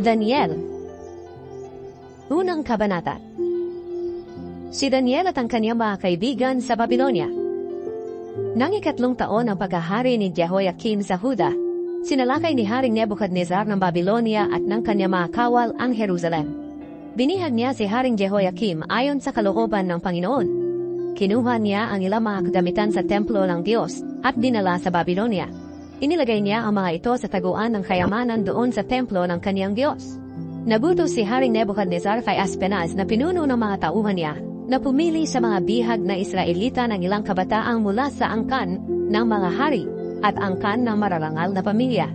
Daniel. Unang kabanata. Si Daniel at ang kanyang mga kaibigan sa Babylonia. Nang 3 taon ang paghahari ni Jehoiakim sa Huda, sinalakay ni Haring Nebuchadnezzar ng Babylonia at ng kanyang mga kawal ang Jerusalem. Binihag niya si Haring Jehoiakim ayon sa kalooban ng Panginoon. Kinuha niya ang ilang mga kagamitan sa templo ng Diyos at dinala sa Babylonia. Inilagay niya ang mga ito sa taguan ng kayamanan doon sa templo ng kanyang Diyos. Nagutos si Haring Nebuchadnezzar kay Aspenaz na pinuno ng mga tauhan niya na pumili sa mga bihag na Israelita ng ilang kabataang mula sa angkan ng mga hari at angkan ng mararangal na pamilya.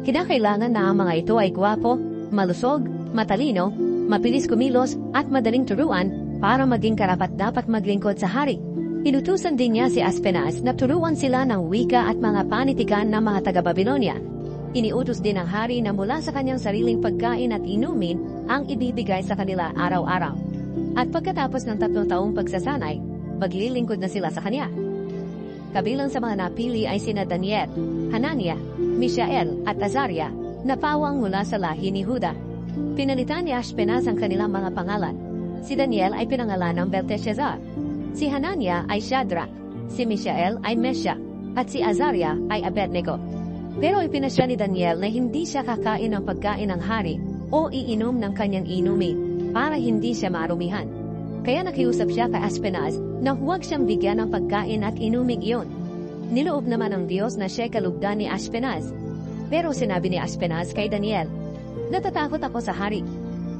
Kinakailangan na ang mga ito ay gwapo, malusog, matalino, mabilis kumilos at madaling turuan para maging karapat-dapat maglingkod sa hari. Inutusan din niya si Aspenaz na turuan sila ng wika at mga panitikan ng mga taga-Babylonia. Iniutos din ng hari na mula sa kanyang sariling pagkain at inumin ang ibibigay sa kanila araw-araw. At pagkatapos ng 3 taong pagsasanay, maglilingkod na sila sa kanya. Kabilang sa mga napili ay sina Daniel, Hanania, Mishael at Azaria na pawang mula sa lahi ni Huda. Pinalitan ni Aspenaz ang kanilang mga pangalan. Si Daniel ay pinangalan ng Belteshazzar. Si Hanania ay Shadrach, si Mishael ay Meshach, at si Azaria ay Abednego. Pero ipinasya ni Daniel na hindi siya kakain ng pagkain ng hari o iinom ng kanyang inumin para hindi siya marumihan. Kaya nakiusap siya kay Aspenaz na huwag siyang bigyan ng pagkain at inuming iyon. Niloob naman ng Diyos na siya kalugdan ni Aspenaz. Pero sinabi ni Aspenaz kay Daniel, "Natatakot ako sa hari.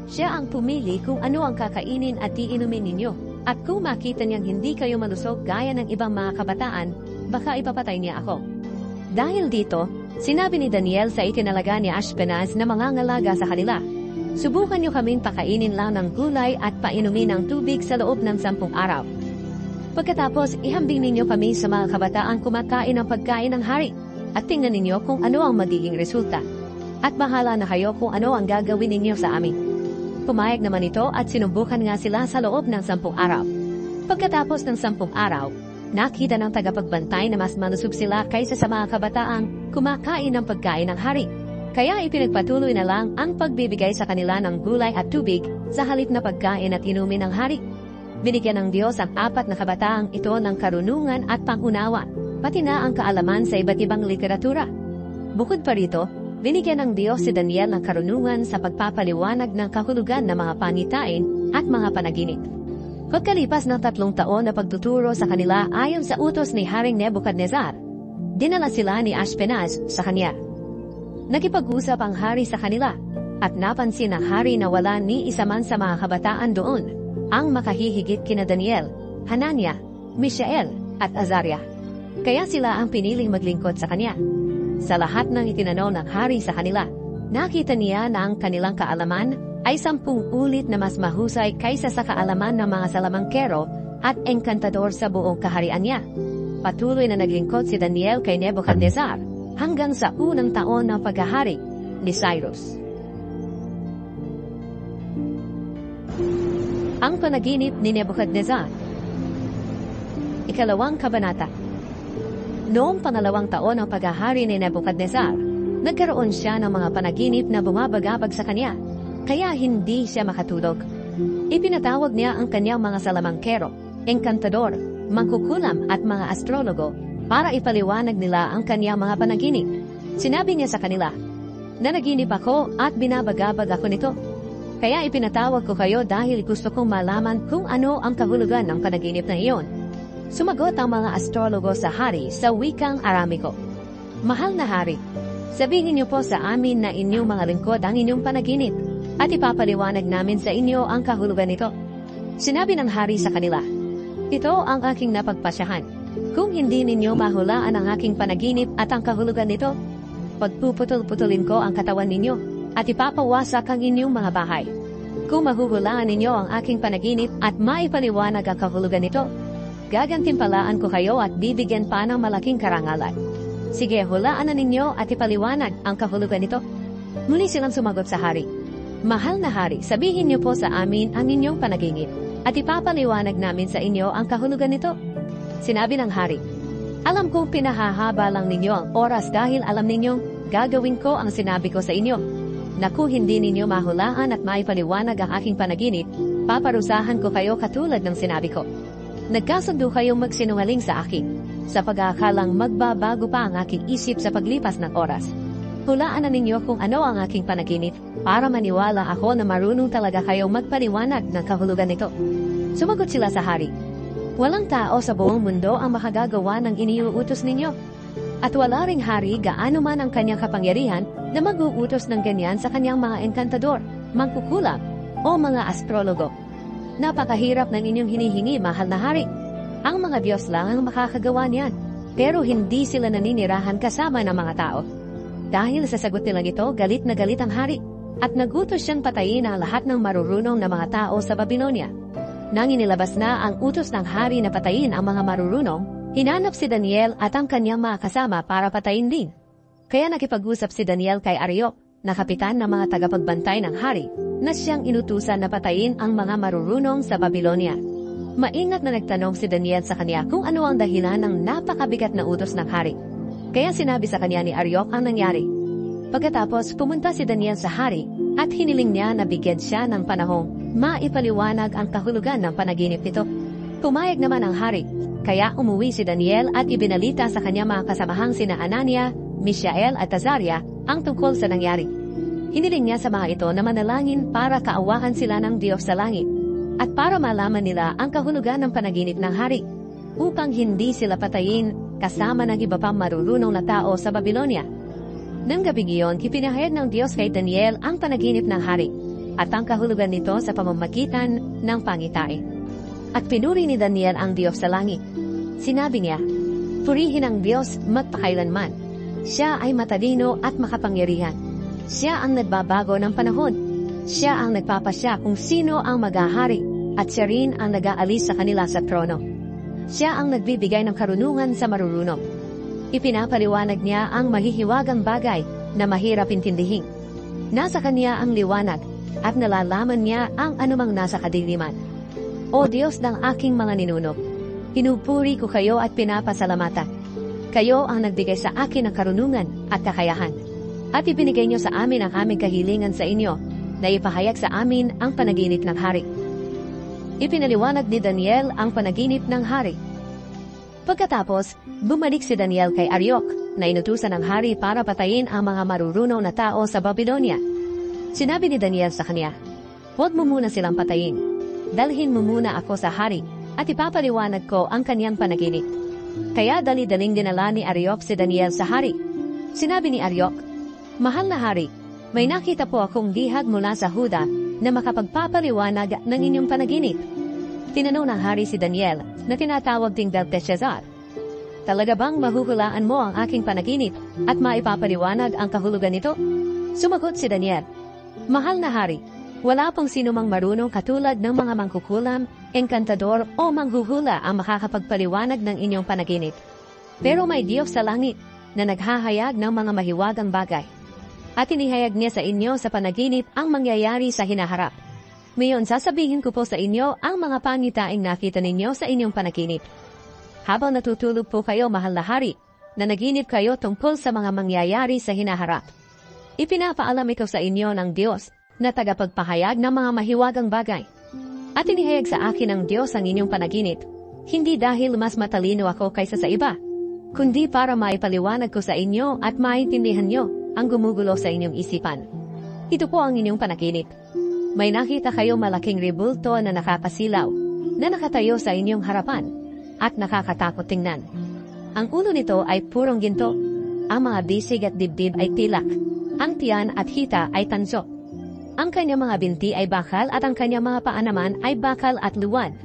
Siya ang pumili kung ano ang kakainin at iinumin ninyo. At kung makita niyang hindi kayo malusog gaya ng ibang mga kabataan, baka ipapatay niya ako." Dahil dito, sinabi ni Daniel sa itinalaga ni Aspenaz na mangangalaga sa kanila, "Subukan niyo kaming pakainin lang ng gulay at painumin ng tubig sa loob ng 10 araw. Pagkatapos, ihambing ninyo kami sa mga kabataan kumakain ng pagkain ng hari at tingnan ninyo kung ano ang magiging resulta. At bahala na kayo kung ano ang gagawin ninyo sa amin." Pumayag naman ito at sinubukan nga sila sa loob ng 10 araw. Pagkatapos ng 10 araw, nakita ng tagapagbantay na mas malusog sila kaysa sa mga kabataang kumakain ng pagkain ng hari. Kaya ipinagpatuloy na lang ang pagbibigay sa kanila ng gulay at tubig sa halip na pagkain at inumin ng hari. Binigyan ng Diyos ang 4 na kabataang ito ng karunungan at pangunawa, pati na ang kaalaman sa iba't ibang literatura. Bukod pa rito, binigyan ng Diyos si Daniel ng karunungan sa pagpapaliwanag ng kahulugan ng mga panitain at mga panaginip. Pagkalipas ng 3 taon na pagtuturo sa kanila ayon sa utos ni Haring Nebuchadnezzar, dinala sila ni Aspenaz sa kanya. Nakipag-usap ang hari sa kanila, at napansin ng hari na wala ni isa man sa mga kabataan doon ang makahihigit kina Daniel, Hanania, Mishael, at Azaria. Kaya sila ang piniling maglingkod sa kanya. Sa lahat ng itinanaw ng hari sa kanila, nakita niya na ang kanilang kaalaman ay 10 ulit na mas mahusay kaysa sa kaalaman ng mga salamangkero at engkantador sa buong kaharian niya. Patuloy na naglingkod si Daniel kay Nebuchadnezzar hanggang sa unang taon ng paghahari ni Cyrus. Ang panaginip ni Nebuchadnezzar. 2 kabanata. Noong 2 taon ng paghahari ni Nebuchadnezzar, nagkaroon siya ng mga panaginip na bumabagabag sa kanya, kaya hindi siya makatulog. Ipinatawag niya ang kanyang mga salamangkero, engkantador, mangkukulam at mga astrologo para ipaliwanag nila ang kanyang mga panaginip. Sinabi niya sa kanila, "Nanaginip ako at binabagabag ako nito. Kaya ipinatawag ko kayo dahil gusto kong malaman kung ano ang kahulugan ng panaginip na iyon." Sumagot ang mga astrologo sa hari sa wikang Aramiko, "Mahal na hari, sabihin niyo po sa amin na inyong mga lingkod ang inyong panaginip at ipapaliwanag namin sa inyo ang kahulugan nito." Sinabi ng hari sa kanila, "Ito ang aking napagpasyahan. Kung hindi ninyo mahulaan ang aking panaginip at ang kahulugan nito, pagpuputol-putulin ko ang katawan ninyo at ipapawasak ang inyong mga bahay. Kung mahuhulaan ninyo ang aking panaginip at maipaliwanag ang kahulugan nito, gagantimpalaan ko kayo at bibigyan pa ng malaking karangalan. Sige, hulaan na ninyo at ipaliwanag ang kahulugan nito." Muli silang sumagot sa hari, "Mahal na hari, sabihin niyo po sa amin ang inyong panaginip at ipapaliwanag namin sa inyo ang kahulugan nito." Sinabi ng hari, "Alam kong pinahahaba lang ninyo ang oras dahil alam ninyong gagawin ko ang sinabi ko sa inyo. Naku, hindi ninyo mahulaan at maipaliwanag ang aking panaginip, paparusahan ko kayo katulad ng sinabi ko. Nagkasundo kayong magsinungaling sa akin, sa pag-aakalang magbabago pa ang aking isip sa paglipas ng oras. Hulaan na ninyo kung ano ang aking panaginip, para maniwala ako na marunong talaga kayong magpaliwanag ng kahulugan nito. Sumagot sila sa hari. Walang tao sa buong mundo ang makagagawa ng iniuutos ninyo. At wala ring hari gaano man ang kanyang kapangyarihan na mag-uutos ng ganyan sa kanyang mga enkantador, mangkukulam, o mga astrologo. Napakahirap ng inyong hinihingi, mahal na hari. Ang mga Diyos lang ang makakagawa niyan, pero hindi sila naninirahan kasama ng mga tao. Dahil sa sagot nilang ito, galit na galit ang hari, at nagutos siyang patayin ang lahat ng marurunong na mga tao sa Babylonia. Nang inilabas na ang utos ng hari na patayin ang mga marurunong, hinanap si Daniel at ang kanyang mga kasama para patayin din. Kaya nakipag-usap si Daniel kay Arioch, na kapitan ng mga tagapagbantay ng hari, na siyang inutusan na patayin ang mga marurunong sa Babylonia. Maingat na nagtanong si Daniel sa kanya kung ano ang dahilan ng napakabigat na utos ng hari. Kaya sinabi sa kanya ni Arioch ang nangyari. Pagkatapos, pumunta si Daniel sa hari at hiniling niya na bigyan siya ng panahong maipaliwanag ang kahulugan ng panaginip nito. Pumayag naman ang hari, kaya umuwi si Daniel at ibinalita sa kanya mga kasamahang sina Anania, Mishael at Azaria ang tungkol sa nangyari. Hiniling niya sa mga ito na manalangin para kaawahan sila ng Diyos sa langit at para malaman nila ang kahulugan ng panaginip ng hari upang hindi sila patayin kasama ng iba pang marurunong na tao sa Babylonia. Nang gabing iyon, ipinahayag ng Diyos kay Daniel ang panaginip ng hari at ang kahulugan nito sa pamamagitan ng pangitain. At pinuri ni Daniel ang Diyos sa langit. Sinabi niya, "Purihin ang Diyos magpakailanman. Siya ay matalino at makapangyarihan. Siya ang nagbabago ng panahon. Siya ang nagpapasya kung sino ang maghahari at siya rin ang nag-aalis sa kanila sa trono. Siya ang nagbibigay ng karunungan sa marurunong." Ipinapaliwanag niya ang mahihiwagang bagay na mahirap intindihin. Nasa kanya ang liwanag at nalalaman niya ang anumang nasa kadiliman. O Diyos ng aking mga ninuno, pinupuri ko kayo at pinapasalamatan. Kayo ang nagbigay sa akin ng karunungan at kakayahan. At ibinigay niyo sa amin ang aming kahilingan sa inyo na ipahayag sa amin ang panaginip ng hari. Ipinaliwanag ni Daniel ang panaginip ng hari. Pagkatapos, bumalik si Daniel kay Arioch na inutusan ng hari para patayin ang mga marurunong na tao sa Babylonia. Sinabi ni Daniel sa kanya, "Huwag mo muna silang patayin. Dalhin mo muna ako sa hari at ipapaliwanag ko ang kanyang panaginip." Kaya dali-daling dinala ni Arioch si Daniel sa hari. Sinabi ni Arioch, "Mahal na hari, may nakita po akong lihag mula sa Huda na makapagpapaliwanag ng inyong panaginip." Tinanong ng hari si Daniel na tinatawag ding Belteshazzar, "Talaga bang mahuhulaan mo ang aking panaginip at maipapaliwanag ang kahulugan nito?" Sumagot si Daniel, "Mahal na hari, wala pong sino mang marunong katulad ng mga mangkukulam, enkantador o manghuhula ang makakapagpaliwanag ng inyong panaginip. Pero may Diyos sa langit na naghahayag ng mga mahiwagang bagay. At inihayag niya sa inyo sa panaginip ang mangyayari sa hinaharap. Ngayon sasabihin ko po sa inyo ang mga pangitaing nakita ninyo sa inyong panaginip. Habang natutulog po kayo, mahal na hari, na naginip kayo tungkol sa mga mangyayari sa hinaharap. Ipinapaalam ikaw sa inyo ng Diyos na tagapagpahayag ng mga mahiwagang bagay. At inihayag sa akin ng Diyos ang inyong panaginip, hindi dahil mas matalino ako kaysa sa iba, kundi para maipaliwanag ko sa inyo at maintindihan nyo ang gumugulo sa inyong isipan. Ito po ang inyong panaginip. May nakita kayo malaking rebulto na nakakasilaw, na nakatayo sa inyong harapan, at nakakatakot tingnan. Ang ulo nito ay purong ginto, ang mga bisig at dibdib ay tilak, ang tiyan at hita ay tanso. Ang kanyang mga binti ay bakal at ang kanyang mga paa naman ay bakal at luwad.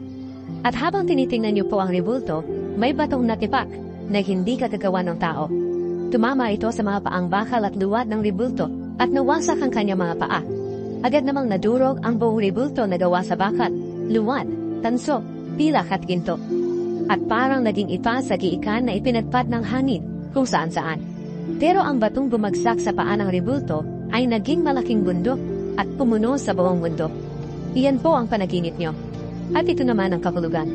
At habang tinitingnan niyo po ang rebulto, may batong natipak na hindi kagagawa ng tao. Tumama ito sa mga paang bakal at luwad ng rebulto at nawasak ang kanyang mga paa. Agad namang nadurog ang buong rebulto na gawa sa bakal, luwad, tanso, pilak at ginto. At parang naging ipa sa giikan na ipinagpat ng hangin kung saan-saan. Pero ang batong bumagsak sa paa ng rebulto ay naging malaking bundok at pumuno sa buong mundo. Iyan po ang panaginip niyo. At ito naman ang kahulugan.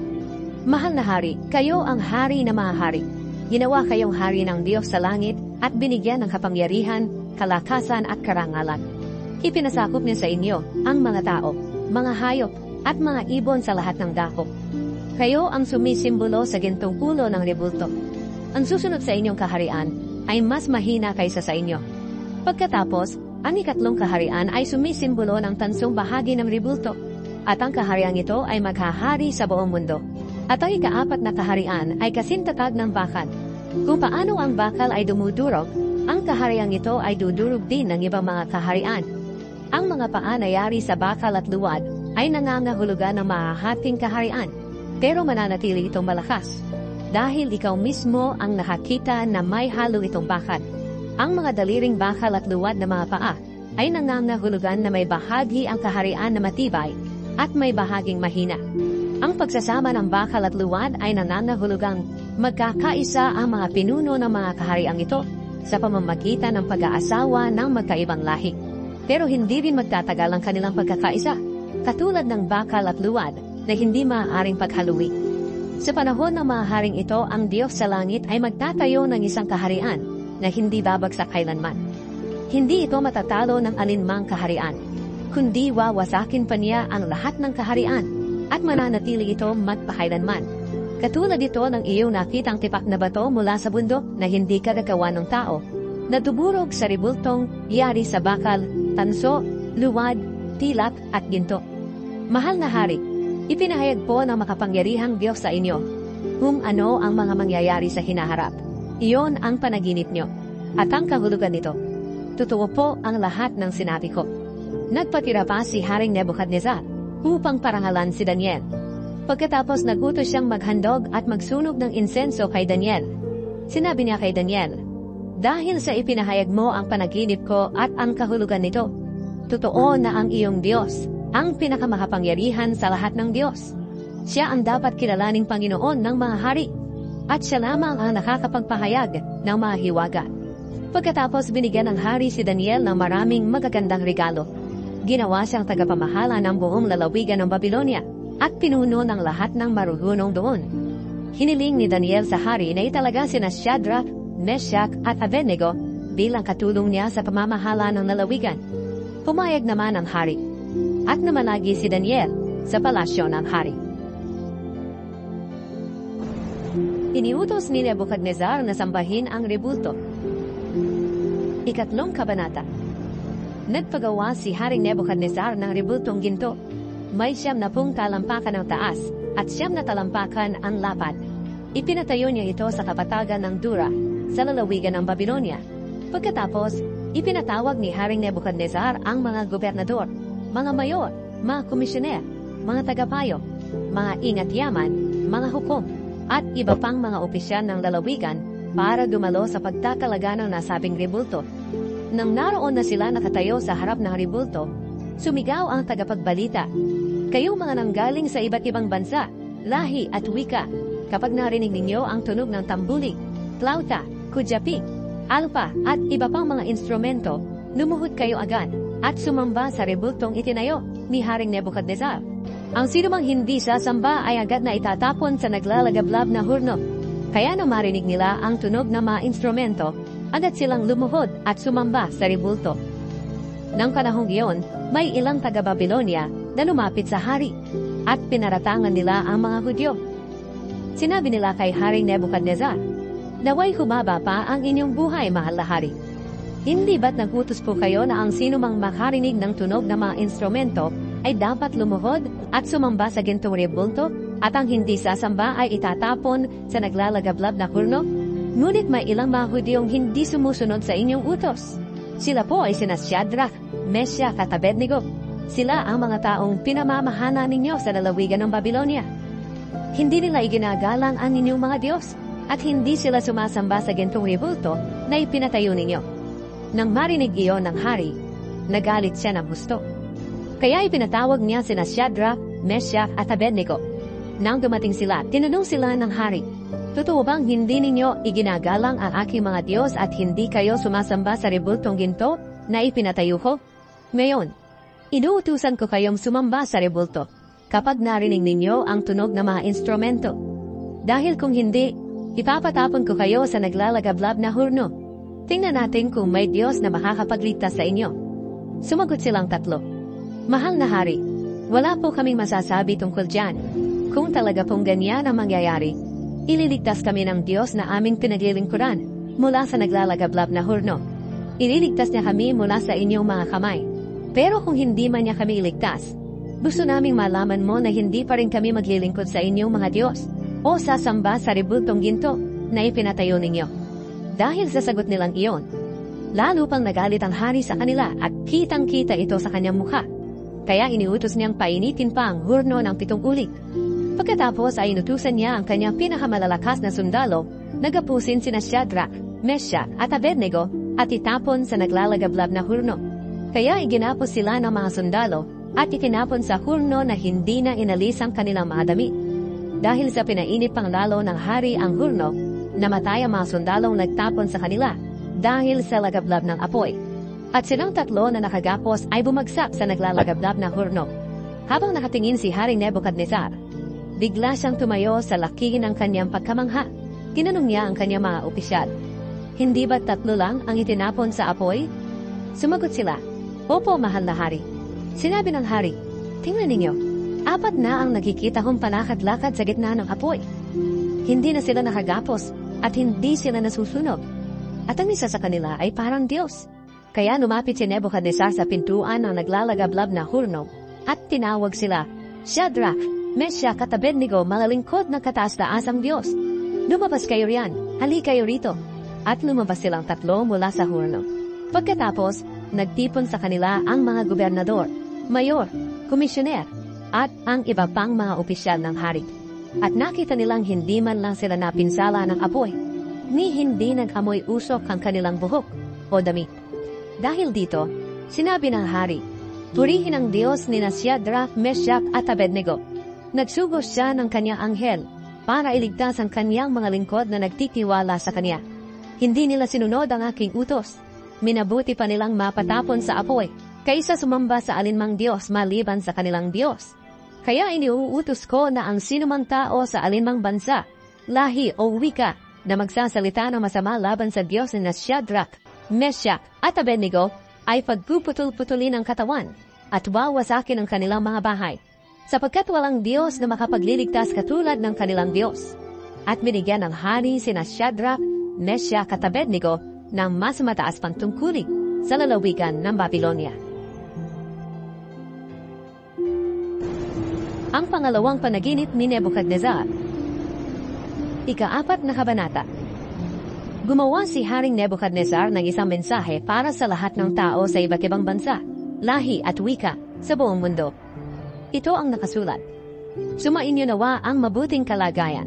Mahal na hari, kayo ang hari na mahahari. Ginawa kayong hari ng Diyos sa langit at binigyan ng kapangyarihan, kalakasan at karangalan. Ipinasakop niya sa inyo ang mga tao, mga hayop, at mga ibon sa lahat ng dako. Kayo ang sumisimbolo sa gintong ulo ng rebulto. Ang susunod sa inyong kaharian ay mas mahina kaysa sa inyo. Pagkatapos, ang ikatlong kaharian ay sumisimbolo ng tansong bahagi ng rebulto, at ang kahariang ito ay maghahari sa buong mundo. At ang ikaapat na kaharian ay kasintatag ng bakal. Kung paano ang bakal ay dumudurog, ang kahariang ito ay dudurog din ng ibang mga kaharian. Ang mga paa na yari sa bakal at luwad ay nangangahulugan ng mahahating kaharian, pero mananatili itong malakas. Dahil ikaw mismo ang nakakita na may halo itong bakal. Ang mga daliring bakal at luwad na mga paa ay nangangahulugan na may bahagi ang kaharian na matibay at may bahaging mahina. Ang pagsasama ng bakal at luwad ay nangangahulugang magkakaisa ang mga pinuno ng mga kahariang ito sa pamamagitan ng pag-aasawa ng magkaibang lahi. Pero hindi rin magtatagal ang kanilang pagkakaisa, katulad ng bakal at luwad na hindi maaaring paghalui. Sa panahon ng mga haring ito, ang Diyos sa langit ay magtatayo ng isang kaharian na hindi babagsak kailanman. Hindi ito matatalo ng alinmang kaharian, kundi wawasakin pa niya ang lahat ng kaharian at mananatili ito magpakailanman. Katulad ito ng iyong nakitang tipak na bato mula sa bundok na hindi kagagawa ng tao, na duburog sa rebultong yari sa bakal, tanso, luwad, tilak at ginto. Mahal na hari, ipinahayag po ng makapangyarihang Diyos sa inyo kung ano ang mga mangyayari sa hinaharap. Iyon ang panaginip nyo at ang kahulugan nito. Totoo po ang lahat ng sinabi ko. Nagpatira pa si Haring Nebuchadnezzar upang parangalan si Daniel. Pagkatapos nagutos siyang maghandog at magsunog ng insenso kay Daniel. Sinabi niya kay Daniel, "Dahil sa ipinahayag mo ang panaginip ko at ang kahulugan nito, totoo na ang iyong Diyos, ang pinakamakapangyarihan sa lahat ng Diyos. Siya ang dapat kilalaning Panginoon ng mga hari, at siya lamang ang nakakapagpahayag ng mga hiwaga." Pagkatapos binigyan ng hari si Daniel ng maraming magagandang regalo. Ginawa siyang tagapamahala ng buong lalawigan ng Babylonia at pinuno ng lahat ng marurunong doon. Hiniling ni Daniel sa hari na italaga sina Shadrach, Meshach at Abednego bilang katulong niya sa pamamahala ng lalawigan. Pumayag naman ang hari at namalagi si Daniel sa palasyo ng hari. Iniutos ni Nebuchadnezzar na sambahin ang rebulto. Ikatlong kabanata. Nagpagawa si Haring Nebuchadnezzar ng rebultong ginto. May 70 talampakan ng taas at 9 talampakan ang lapad. Ipinatayo niya ito sa kapatagan ng Dura sa lalawigan ng Babylonia. Pagkatapos, ipinatawag ni Haring Nebuchadnezzar ang mga gobernador, mga mayor, mga komisyoner, mga tagapayo, mga ingat-yaman, mga hukom, at iba pang mga opisyal ng lalawigan para dumalo sa pagtatalaga ng nasabing rebulto. Nang naroon na sila nakatayo sa harap ng rebulto, sumigaw ang tagapagbalita, "Kayong mga nanggaling sa iba't ibang bansa, lahi at wika, kapag narinig ninyo ang tunog ng tambuli, flauta, kudyapi, alpa at iba pang mga instrumento, lumuhod kayo agad at sumamba sa rebultong itinayo ni Haring Nebuchadnezzar. Ang sinumang hindi sasamba ay agad na itatapon sa naglalagablab na hurno." Kaya nang marinig nila ang tunog ng mga instrumento, agad silang lumuhod at sumamba sa rebulto. Nang panahong iyon, may ilang taga-Babylonia na lumapit sa hari at pinaratangan nila ang mga Hudyo. Sinabi nila kay Haring Nebuchadnezzar, "Naway humaba pa ang inyong buhay, mahal na hari. Hindi ba't nagutos po kayo na ang sinumang makarinig ng tunog ng mga instrumento ay dapat lumuhod at sumamba sa gintong rebulto at ang hindi sasamba ay itatapon sa naglalagablab na hurno? Ngunit may ilang mga Hudyong hindi sumusunod sa inyong utos. Sila po ay sina Shadrach, Meshach at Abednego. Sila ang mga taong pinamamahana ninyo sa lalawigan ng Babylonia. Hindi nila iginagalang ang inyong mga Diyos at hindi sila sumasamba sa gintong rebulto na ipinatayo ninyo." Nang marinig iyon ng hari, nagalit siya ng husto. Kaya ipinatawag niya sina Shadrach, Meshach at Abednego. Nang dumating sila, tinanong sila ng hari, "Totoo bang hindi ninyo iginagalang ang aking mga Diyos at hindi kayo sumasamba sa rebultong ginto na ipinatayo ko? Ngayon, inuutusan ko kayong sumamba sa rebulto kapag narinig ninyo ang tunog ng mga instrumento. Dahil kung hindi, ipapatapon ko kayo sa naglalagablab na hurno. Tingnan natin kung may Diyos na makakapagligtas sa inyo." Sumagot silang tatlo. Mahal na hari, wala po kaming masasabi tungkol dyan. Kung talaga pong ganyan ang mangyayari, ililigtas kami ng Diyos na aming pinaglilingkuran mula sa naglalagablab na hurno. Ililigtas niya kami mula sa inyong mga kamay. Pero kung hindi man niya kami iligtas, gusto naming malaman mo na hindi pa rin kami maglilingkod sa inyong mga Diyos o sasamba sa rebultong ginto na ipinatayo ninyo. Dahil sa sagot nilang iyon, lalo pang nagalit ang hari sa kanila at kitang-kita ito sa kanyang mukha. Kaya iniutos niyang painitin pa ang hurno ng 7 ulit. Pagkatapos ay inutusan niya ang kanyang pinakamalalakas na sundalo na gapusin sina Shadrach, Meshach at Abednego at itapon sa naglalagablab na hurno. Kaya iginapos sila ng mga sundalo at itinapon sa hurno na hindi na inalis ang kanilang mga damit. Dahil sa pinainit pang lalo ng hari ang hurno, namatay ang mga sundalong nagtapon sa kanila dahil sa lagablab ng apoy. At silang tatlo na nakagapos ay bumagsak sa naglalagablab na hurno. Habang nakatingin si Haring Nebuchadnezzar, bigla siyang tumayo sa laki ng kanyang pagkamangha. Tinanong niya ang kanyang mga opisyal, "Hindi ba 3 lang ang itinapon sa apoy?" Sumagot sila, "Opo, mahal na hari." Sinabi ng hari, "Tingnan ninyo, 4 na ang nakikita kong palakad-lakad sa gitna ng apoy. Hindi na sila nakagapos at hindi sila nasusunog. At ang isa sa kanila ay parang Diyos." Kaya lumapit si Nebuchadnezzar sa pintuan ng naglalagablab na hurno at tinawag sila, "Shadrach, Meshach at Abednego, mga lingkod ng kataas-taasang Diyos. Lumabas kayo riyan, hali kayo rito." At lumabas silang 3 mula sa hurno. Pagkatapos, nagtipon sa kanila ang mga gobernador, mayor, komisyoner, at ang iba pang mga opisyal ng hari. At nakita nilang hindi man lang sila napinsala ng apoy, ni hindi nag-amoy usok ang kanilang buhok o damit. Dahil dito, sinabi ng hari, "Purihin ang Diyos ni Shadrach, Meshach at Abednego." Nagsugos siya ng kanyang anghel para iligtas ang kanyang mga lingkod na nagtitiwala sa kanya. Hindi nila sinunod ang aking utos. Minabuti pa nilang mapatapon sa apoy kaysa sumamba sa alinmang Diyos maliban sa kanilang Diyos. Kaya iniuutos ko na ang sinumang tao sa alinmang bansa, lahi o wika na magsasalita ng masama laban sa Diyos ni Shadrach, Meshach at Abednego ay pagpuputol-putulin ang katawan at wawasakin ang kanilang mga bahay, sapagkat walang Diyos na makapagliligtas katulad ng kanilang Diyos. At binigyan ng hari sina Shadrach, Meshach at Abednego ng mas mataas pang tungkulin sa lalawigan ng Babylonia. Ang pangalawang panaginip ni Nebuchadnezzar. Ika-4 na kabanata. Gumawa si Haring Nebuchadnezzar ng isang mensahe para sa lahat ng tao sa iba't ibang bansa, lahi at wika sa buong mundo. Ito ang nakasulat. "Sumainyo nawa ang mabuting kalagayan.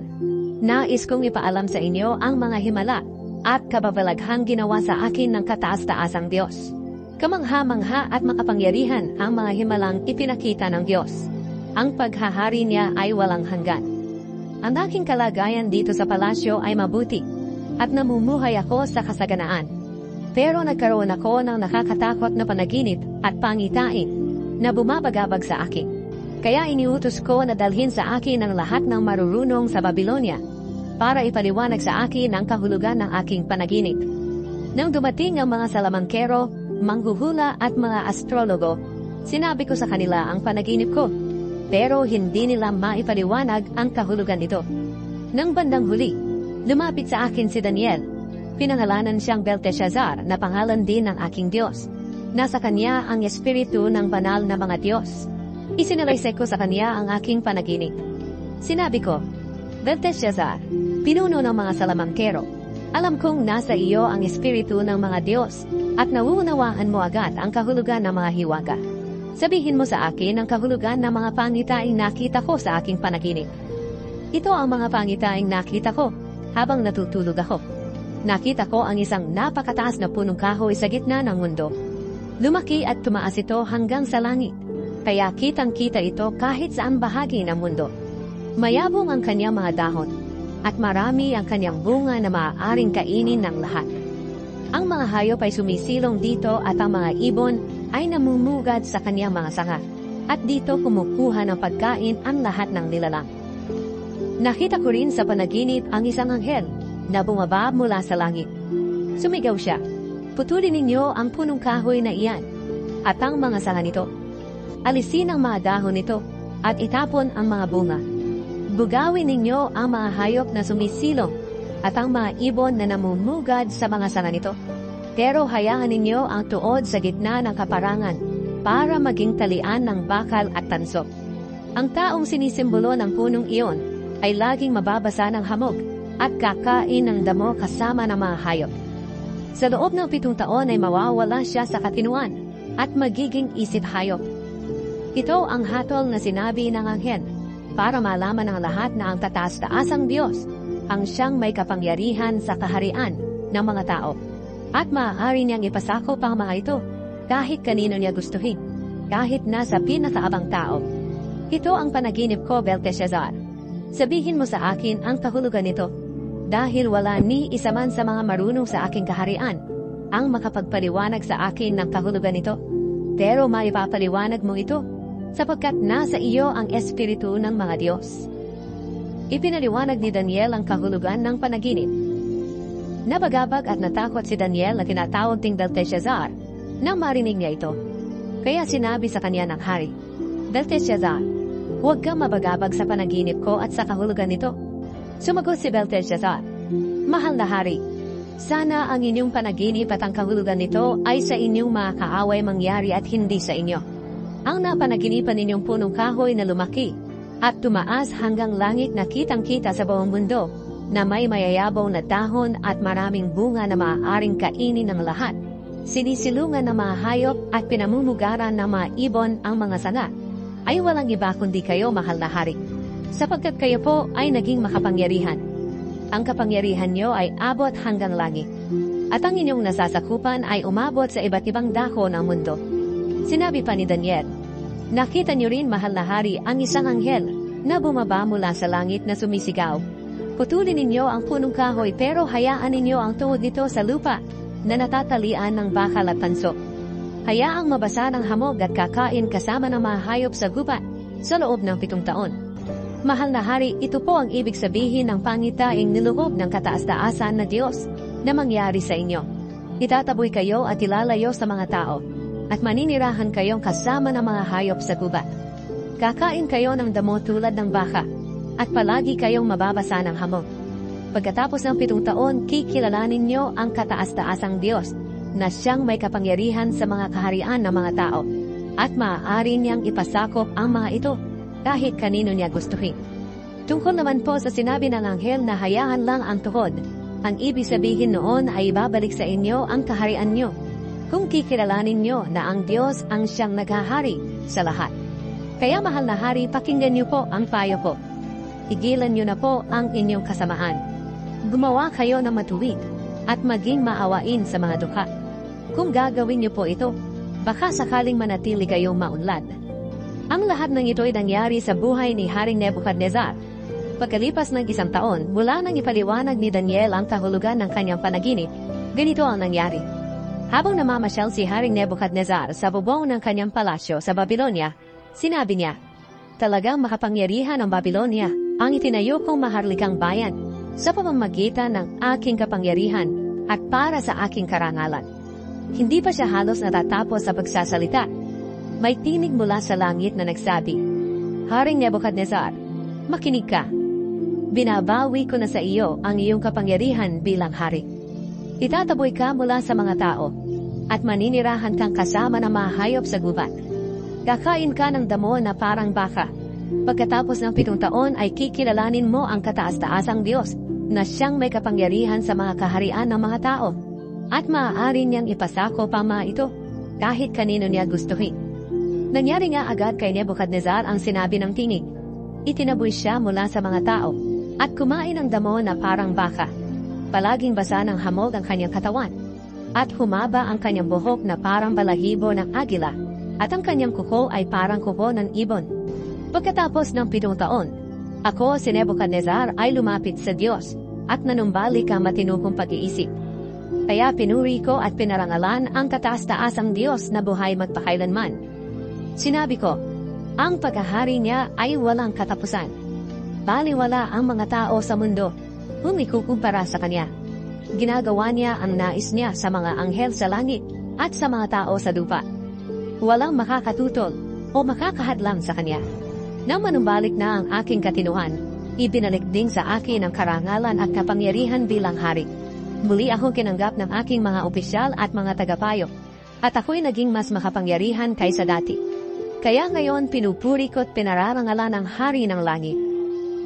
Nais kong ipaalam sa inyo ang mga himala at kababalaghang ginawa sa akin ng kataas-taasang Diyos. Kamangha-mangha at makapangyarihan ang mga himalang ipinakita ng Diyos. Ang paghahari niya ay walang hanggan. Ang aking kalagayan dito sa palasyo ay mabuti, at namumuhay ako sa kasaganaan. Pero nagkaroon ako ng nakakatakot na panaginip at pangitain na bumabagabag sa akin. Kaya iniutos ko na dalhin sa akin ang lahat ng marurunong sa Babylonia para ipaliwanag sa akin ang kahulugan ng aking panaginip. Nang dumating ang mga salamangkero, manghuhula at mga astrologo, sinabi ko sa kanila ang panaginip ko, pero hindi nila maipaliwanag ang kahulugan nito. Nang bandang huli, lumapit sa akin si Daniel. Pinangalanan siyang Belteshazzar na pangalan din ng aking Diyos. Nasa kanya ang espiritu ng banal na mga Diyos. Isinalaysay ko sa kanya ang aking panaginip. Sinabi ko, "Belteshazzar, pinuno ng mga salamangkero, alam kong nasa iyo ang espiritu ng mga Diyos at nauunawaan mo agad ang kahulugan ng mga hiwaga. Sabihin mo sa akin ang kahulugan ng mga pangitaing nakita ko sa aking panaginip." Ito ang mga pangitaing nakita ko habang natutulog ako. Nakita ko ang isang napakataas na punong kahoy sa gitna ng mundo. Lumaki at tumaas ito hanggang sa langit, kaya kitang-kita ito kahit saan bahagi ng mundo. Mayabong ang kanyang mga dahon, at marami ang kanyang bunga na maaaring kainin ng lahat. Ang mga hayop ay sumisilong dito at ang mga ibon ay namumugad sa kanyang mga sanga, at dito kumukuha ng pagkain ang lahat ng nilalang. Nakita ko rin sa panaginip ang isang anghel na bumaba mula sa langit. Sumigaw siya, "Putulin ninyo ang punong kahoy na iyan." at ang mga sanga nito. Alisin ang mga dahon nito at itapon ang mga bunga. Bugawin ninyo ang mga hayop na sumisilong at ang mga ibon na namumugad sa mga sanga nito. Pero hayaan ninyo ang tuod sa gitna ng kaparangan para maging talian ng bakal at tanso. Ang taong sinisimbolo ng punong iyon ay laging mababasa ng hamog at kakain ng damo kasama ng mga hayop. Sa loob ng 7 taon ay mawawala siya sa katinuan at magiging isip hayop. Ito ang hatol na sinabi ng anghel para malaman ng lahat na ang tataas-taasang Diyos ang siyang may kapangyarihan sa kaharian ng mga tao. At maaari niyang ipasakop ang mga ito kahit kanino niya gustuhin, kahit nasa pinakaabang tao. Ito ang panaginip ko, Belteshazzar. Sabihin mo sa akin ang kahulugan nito, dahil wala ni isa man sa mga marunong sa aking kaharian ang makapagpaliwanag sa akin ng kahulugan nito. Pero maipapaliwanag mo ito, sapagkat nasa iyo ang espiritu ng mga Diyos. Ipinaliwanag ni Daniel ang kahulugan ng panaginip. Nabagabag at natakot si Daniel na tinatawag ting Belteshazzar nang marinig niya ito. Kaya sinabi sa kanya ng hari, Belteshazzar, huwag kang mabagabag sa panaginip ko at sa kahulugan nito. Sumagot si Belteshazzar, Mahal na hari, sana ang inyong panaginip at ang kahulugan nito ay sa inyong mga kaaway mangyari at hindi sa inyo. Ang napanaginipan ninyong punong kahoy na lumaki at tumaas hanggang langit na kitang-kita sa buong mundo, na may mayayabaw na dahon at maraming bunga na maaaring kainin ng lahat. Sinisilungan ng mga hayop at pinamumugaran ng mga ibon ang mga sanga, ay walang iba kundi kayo, mahal na hari, sapagkat kayo po ay naging makapangyarihan. Ang kapangyarihan nyo ay abot hanggang langit, at ang inyong nasasakupan ay umabot sa iba't ibang dako ng mundo. Sinabi pa ni Daniel, Nakita nyo rin, mahal na hari, ang isang anghel na bumaba mula sa langit na sumisigaw, Putulin ninyo ang punong kahoy pero hayaan ninyo ang tuhod nito sa lupa na natatalian ng bakal at tanso. Hayaang mabasa ng hamog at kakain kasama ng mga hayop sa gubat sa loob ng 7 taon. Mahal na hari, ito po ang ibig sabihin ng pangitaing niloob ng kataas-taasan na Diyos na mangyari sa inyo. Itataboy kayo at ilalayo sa mga tao at maninirahan kayong kasama ng mga hayop sa gubat. Kakain kayo ng damo tulad ng baka at palagi kayong mababasa ng hamog. Pagkatapos ng 7 taon, kikilalanin nyo ang kataas-taasang Diyos na siyang may kapangyarihan sa mga kaharian ng mga tao at maaari niyang ipasakop ang mga ito kahit kanino niya gustuhin. Tungkol naman po sa sinabi ng anghel na hayaan lang ang tuhod, ang ibig sabihin noon ay ibabalik sa inyo ang kaharian nyo kung kikilalanin nyo na ang Diyos ang siyang naghahari sa lahat. Kaya mahal na hari, pakinggan nyo po ang payo ko. Igilan nyo na po ang inyong kasamaan. Gumawa kayo ng matuwid at maging maawain sa mga dukha. Kung gagawin nyo po ito, baka sakaling manatili kayong maunlad. Ang lahat ng ito ay nangyari sa buhay ni Haring Nebuchadnezzar. Pagkalipas ng 1 taon, mula nang ipaliwanag ni Daniel ang kahulugan ng kanyang panaginip, ganito ang nangyari. Habang namamasyal si Haring Nebuchadnezzar sa bubong ng kanyang palasyo sa Babylonia, sinabi niya, Talagang makapangyarihan ang Babylonia, ang itinayo kong maharlikang bayan, sa pamamagitan ng aking kapangyarihan at para sa aking karangalan. Hindi pa siya halos natatapos sa pagsasalita. May tinig mula sa langit na nagsabi, Haring Nebuchadnezzar, makinig ka. Binabawi ko na sa iyo ang iyong kapangyarihan bilang hari. Itataboy ka mula sa mga tao at maninirahan kang kasama ng mga hayop sa gubat. Kakain ka ng damo na parang baka. Pagkatapos ng 7 taon ay kikilalanin mo ang kataas-taasang Diyos na siyang may kapangyarihan sa mga kaharian ng mga tao at maaari niyang ipasakop ang mga ito kahit kanino niya gustuhin. Nangyari nga agad kay Nebuchadnezzar ang sinabi ng tinig. Itinaboy siya mula sa mga tao at kumain ng damo na parang baka. Palaging basa ng hamog ang kanyang katawan at humaba ang kanyang buhok na parang balahibo ng agila at ang kanyang kuko ay parang kuko ng ibon. Pagkatapos ng 7 taon, ako si Nebuchadnezzar ay lumapit sa Diyos at nanumbalik ang matinupong pag-iisip. Kaya pinuri ko at pinarangalan ang kataas-taasang Diyos na buhay magpakailanman. Sinabi ko, ang paghahari niya ay walang katapusan. Baliwala ang mga tao sa mundo kung ikukumpara sa kanya. Ginagawa niya ang nais niya sa mga anghel sa langit at sa mga tao sa lupa. Walang makakatutol o makakahadlang sa kanya. Nang manumbalik na ang aking katinuan, ibinalik din sa akin ang karangalan at kapangyarihan bilang hari. Muli akong kinanggap ng aking mga opisyal at mga tagapayo, at ako'y naging mas makapangyarihan kaysa dati. Kaya ngayon pinupuri ko't pinararangalan ang hari ng langit.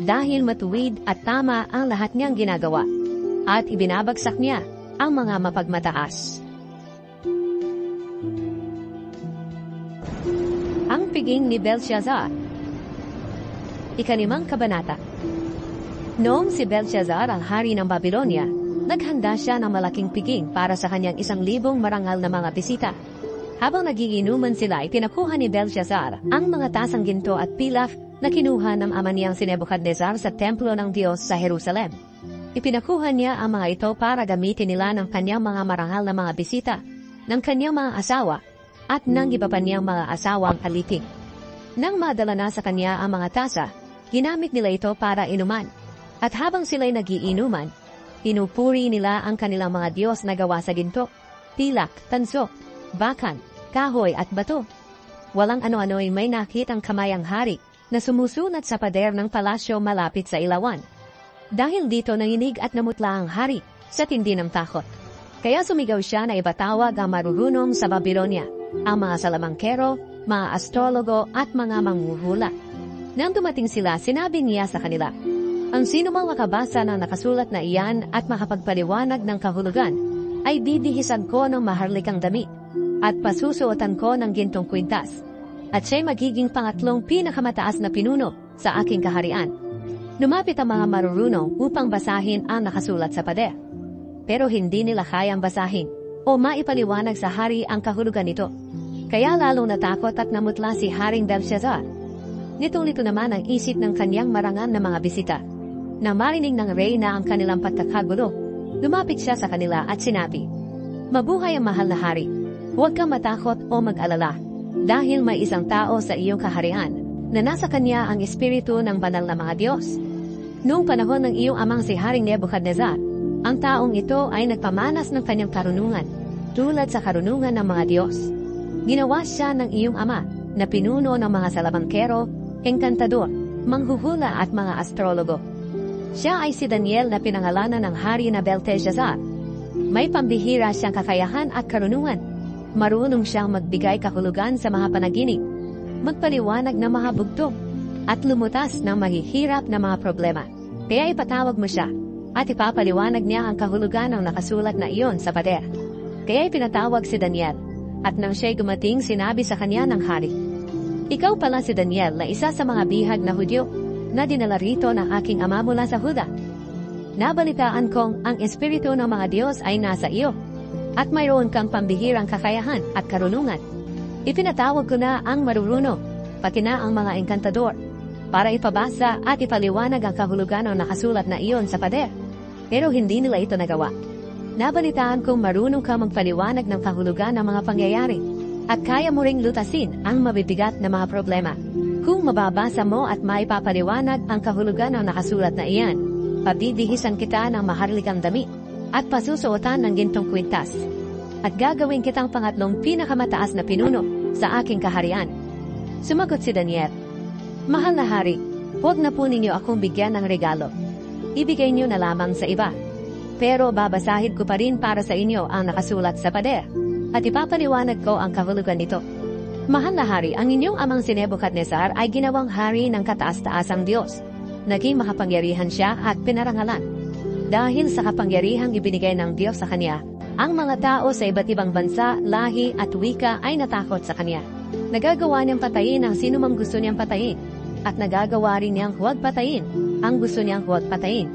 Dahil matuwid at tama ang lahat niyang ginagawa, at ibinabagsak niya ang mga mapagmataas. Ang piging ni Belshazzar. Ika-5 kabanata. Noong si Belshazzar ang hari ng Babylonia, naghanda siya ng malaking piging para sa kanyang 1,000 marangal na mga bisita. Habang nagiinuman sila, ipinakuha ni Belshazzar ang mga tasang ginto at pilaf na kinuha ng ama niyang si Nebuchadnezzar sa templo ng Diyos sa Jerusalem. Ipinakuha niya ang mga ito para gamitin nila ng kanyang mga marangal na mga bisita, ng kanyang mga asawa, at ng iba pa niyang mga asawang alipin. Nang madala na sa kanya ang mga tasa, ginamit nila ito para inuman. At habang sila'y nagiinuman, pinupuri nila ang kanilang mga Diyos na gawa sa ginto, pilak, tanso, bakan, kahoy at bato. Walang ano-ano'y may nakitang kamayang hari na sumusunat sa pader ng palasyo malapit sa ilawan. Dahil dito nanginig at namutla ang hari sa tindi ng takot. Kaya sumigaw siya na ipatawag ang marurunong sa Babylonia, ang mga salamangkero, mga astrologo at mga manghuhula. Nang dumating sila, sinabi niya sa kanila, ang sino mang makabasa ng nakasulat na iyan at makapagpaliwanag ng kahulugan, ay didihisan ko ng maharlikang damit, at pasusuotan ko ng gintong kwintas, at siya'y magiging pangatlong pinakamataas na pinuno sa aking kaharian. Lumapit ang mga marurunong upang basahin ang nakasulat sa pader. Pero hindi nila kayang basahin o maipaliwanag sa hari ang kahulugan nito. Kaya lalong natakot at namutla si Haring Belshazzar. Nitong-lito naman ang isip ng kanyang marangal na mga bisita. Nang marinig ng reyna ang kanilang pagkakagulo, lumapit siya sa kanila at sinabi, mabuhay ang mahal na hari. Huwag kang matakot o mag-alala, dahil may isang tao sa iyong kaharian na nasa kanya ang espiritu ng banal na mga Diyos. Noong panahon ng iyong amang si Haring Nebuchadnezzar, ang taong ito ay nagpamanas ng kanyang karunungan, tulad sa karunungan ng mga Diyos. Ginawa siya ng iyong ama na pinuno ng mga salamangkero, engkantador, manghuhula at mga astrologo. Siya ay si Daniel na pinangalanan ng hari na Belteshazzar. May pambihira siyang kakayahan at karunungan. Marunong siyang magbigay kahulugan sa mga panaginip, magpaliwanag ng mga bugtong, at lumutas ng mahihirap na mga problema. Kaya ipatawag mo siya, at ipapaliwanag niya ang kahulugan ng nakasulat na iyon sa pader. Kaya ipinatawag si Daniel, at nang siya'y gumating sinabi sa kanya ng hari, ikaw pala si Daniel na isa sa mga bihag na Hudyo, na dinala rito ng aking ama mula sa Huda. Nabalitaan kong ang espiritu ng mga Diyos ay nasa iyo, at mayroon kang pambihirang kakayahan at karunungan. Ipinatawag ko na ang marurunong, pati na ang mga engkantador, para ipabasa at ipaliwanag ang kahulugan ng nakasulat na iyon sa pader. Pero hindi nila ito nagawa. Nabalitaan kong marunong ka magpaliwanag ng kahulugan ng mga pangyayari, at kaya mo ring lutasin ang mabibigat na mga problema. Kung mababasa mo at maipapaliwanag ang kahulugan ng nakasulat na iyan, pabibihisan kita ng maharlikang damit, at pasusuotan ng gintong kwintas, at gagawin kitang pangatlong pinakamataas na pinuno sa aking kaharian. Sumagot si Daniel, mahal na hari, huwag na po ninyo akong bigyan ng regalo. Ibigay niyo na lamang sa iba. Pero babasahin ko pa rin para sa inyo ang nakasulat sa pader, at ipapaliwanag ko ang kahulugan nito. Mahal na hari, ang inyong amang si Nebuchadnezzar ay ginawang hari ng kataas-taasang Diyos. Naging makapangyarihan siya at pinarangalan. Dahil sa kapangyarihang ibinigay ng Diyos sa kanya, ang mga tao sa iba't ibang bansa, lahi at wika ay natakot sa kanya. Nagagawa niyang patayin ang sinumang gusto niyang patayin, at nagagawa rin niyang huwag patayin ang gusto niyang huwag patayin.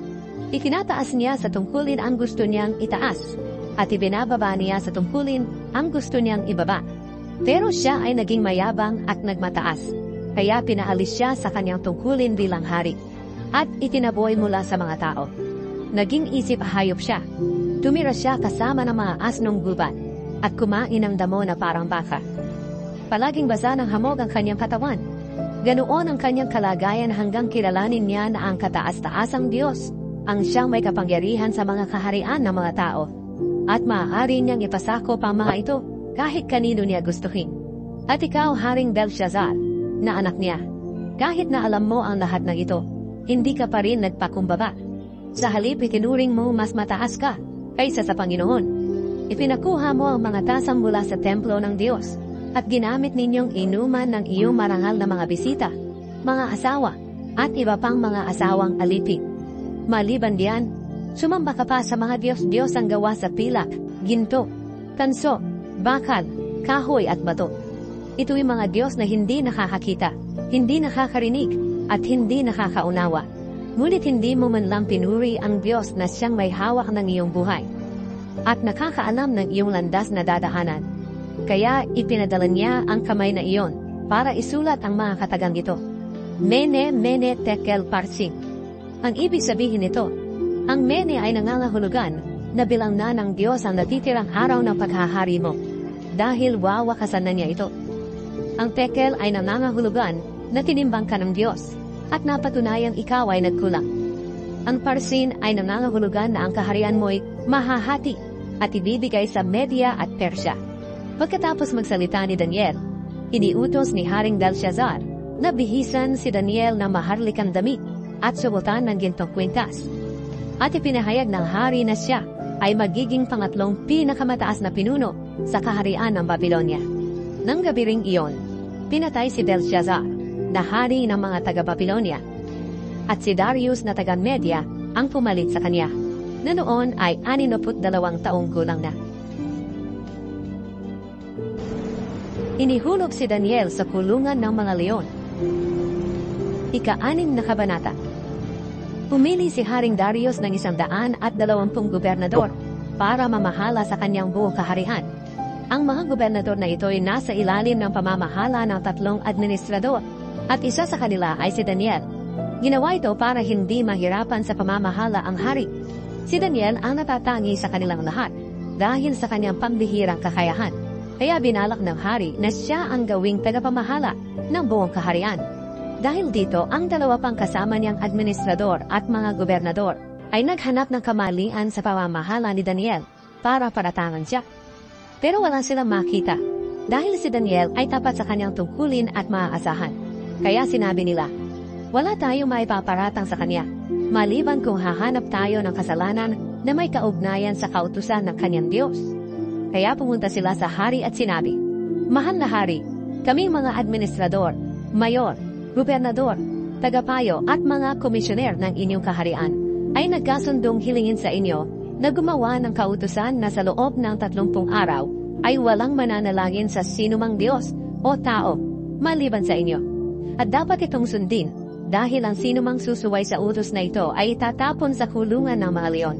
Itinataas niya sa tungkulin ang gusto niyang itaas, at ibinababa niya sa tungkulin ang gusto niyang ibaba. Pero siya ay naging mayabang at nagmataas, kaya pinaalis siya sa kanyang tungkulin bilang hari, at itinaboy mula sa mga tao. Naging isip hayop siya. Tumira siya kasama ng mga asnong gubat, at kumain ng damo na parang baka. Palaging basa ng hamog ang kanyang katawan. Ganoon ang kanyang kalagayan hanggang kilalanin niya na ang kataas-taasang Diyos ang siyang may kapangyarihan sa mga kaharian ng mga tao, at maaari niyang ipasakop ang mga ito kahit kanino niya gustuhin. At ikaw, Haring Belshazzar, na anak niya, kahit na alam mo ang lahat ng ito, hindi ka pa rin nagpakumbaba. Sa halip itinuring mo mas mataas ka kaysa sa Panginoon. Ipinakuha mo ang mga tasang mula sa templo ng Diyos at ginamit ninyong inuman ng iyong marangal na mga bisita, mga asawa, at iba pang mga asawang alipin. Maliban diyan, sumamba ka pa sa mga Diyos-Diyos ang gawa sa pilak, ginto, tanso, bakal, kahoy at bato. Ito'y mga Diyos na hindi nakakakita, hindi nakakarinig, at hindi nakakaunawa. Ngunit hindi mo man lang pinuri ang Diyos na siyang may hawak ng iyong buhay at nakakaalam ng iyong landas na dadahanan. Kaya ipinadala niya ang kamay na iyon para isulat ang mga katagang ito. Mene, mene, tekel, parsing. Ang ibig sabihin nito, ang mene ay nangangahulugan na bilang na ng Diyos ang natitirang araw ng paghahari mo, dahil wawakasan na niya ito. Ang tekel ay nangangahulugan na tinimbang ka ng Diyos at napatunayang ikaw ay nagkulang. Ang parsin ay nangangahulugan na ang kaharian mo'y mahahati at ibibigay sa Media at Persya. Pagkatapos magsalita ni Daniel, iniutos ni Haring Belshazzar na bihisan si Daniel na maharlikang damit at subutan ng gintong kwintas. At ipinahayag ng hari na siya ay magiging pangatlong pinakamataas na pinuno sa kaharian ng Babylonia. Nang gabi ring iyon, pinatay si Belshazzar na hari ng mga taga-Babylonia, at si Darius na taga-Media ang pumalit sa kanya, na noon ay 62 taong gulang na. Inihulog si Daniel sa kulungan ng mga leon. Ika-6 na kabanata. Pumili si Haring Darius ng 120 gobernador para mamahala sa kanyang buong kaharian. Ang mga gobernador na ito ay nasa ilalim ng pamamahala ng 3 administrador, at isa sa kanila ay si Daniel. Ginawa ito para hindi mahirapan sa pamamahala ang hari. Si Daniel ang natatangi sa kanilang lahat dahil sa kanyang pambihirang kakayahan. Kaya binalak ng hari na siya ang gawing tagapamahala ng buong kaharian. Dahil dito, ang 2 pang kasama niyang administrador at mga gobernador ay naghanap ng kamalian sa pamamahala ni Daniel para paratangan siya. Pero wala silang makita dahil si Daniel ay tapat sa kanyang tungkulin at maaasahan. Kaya sinabi nila, wala tayong maipaparatang sa kanya, maliban kung hahanap tayo ng kasalanan na may kaugnayan sa kautusan ng kanyang Diyos. Kaya pumunta sila sa hari at sinabi, mahal na hari, kaming mga administrador, mayor, gobernador, tagapayo at mga komisyoner ng inyong kaharian ay nagkasundong hilingin sa inyo na gumawa ng kautusan na sa loob ng 30 araw ay walang mananalangin sa sinumang Diyos o tao maliban sa inyo. At dapat itong sundin dahil ang sinumang susuway sa utos na ito ay itatapon sa kulungan ng mga leon.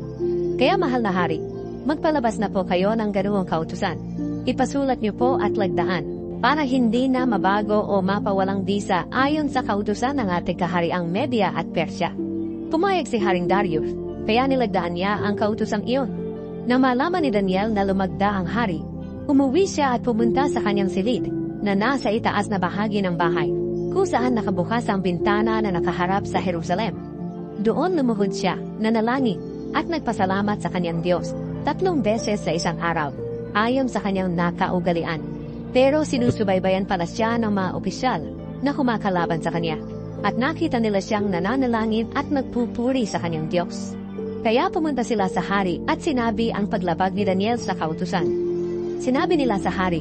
Kaya mahal na hari, magpalabas na po kayo ng ganoong kautusan. Ipasulat niyo po at lagdaan para hindi na mabago o mapawalang bisa ayon sa kautusan ng ating kahariang Media at Persya. Pumayag si Haring Darius, kaya nilagdaan niya ang kautusang iyon. Nang malaman ni Daniel na lumagda ang hari, umuwi siya at pumunta sa kanyang silid na nasa itaas na bahagi ng bahay, kung saan nakabukas ang bintana na nakaharap sa Jerusalem. Doon lumuhod siya, nanalangin, at nagpasalamat sa kanyang Diyos 3 beses sa isang araw, ayon sa kanyang nakaugalian. Pero sinusubaybayan pala siya ng mga opisyal na kumakalaban sa kanya, at nakita nila siyang nananalangin at nagpupuri sa kanyang Diyos. Kaya pumunta sila sa hari at sinabi ang paglabag ni Daniel sa kautusan. Sinabi nila sa hari,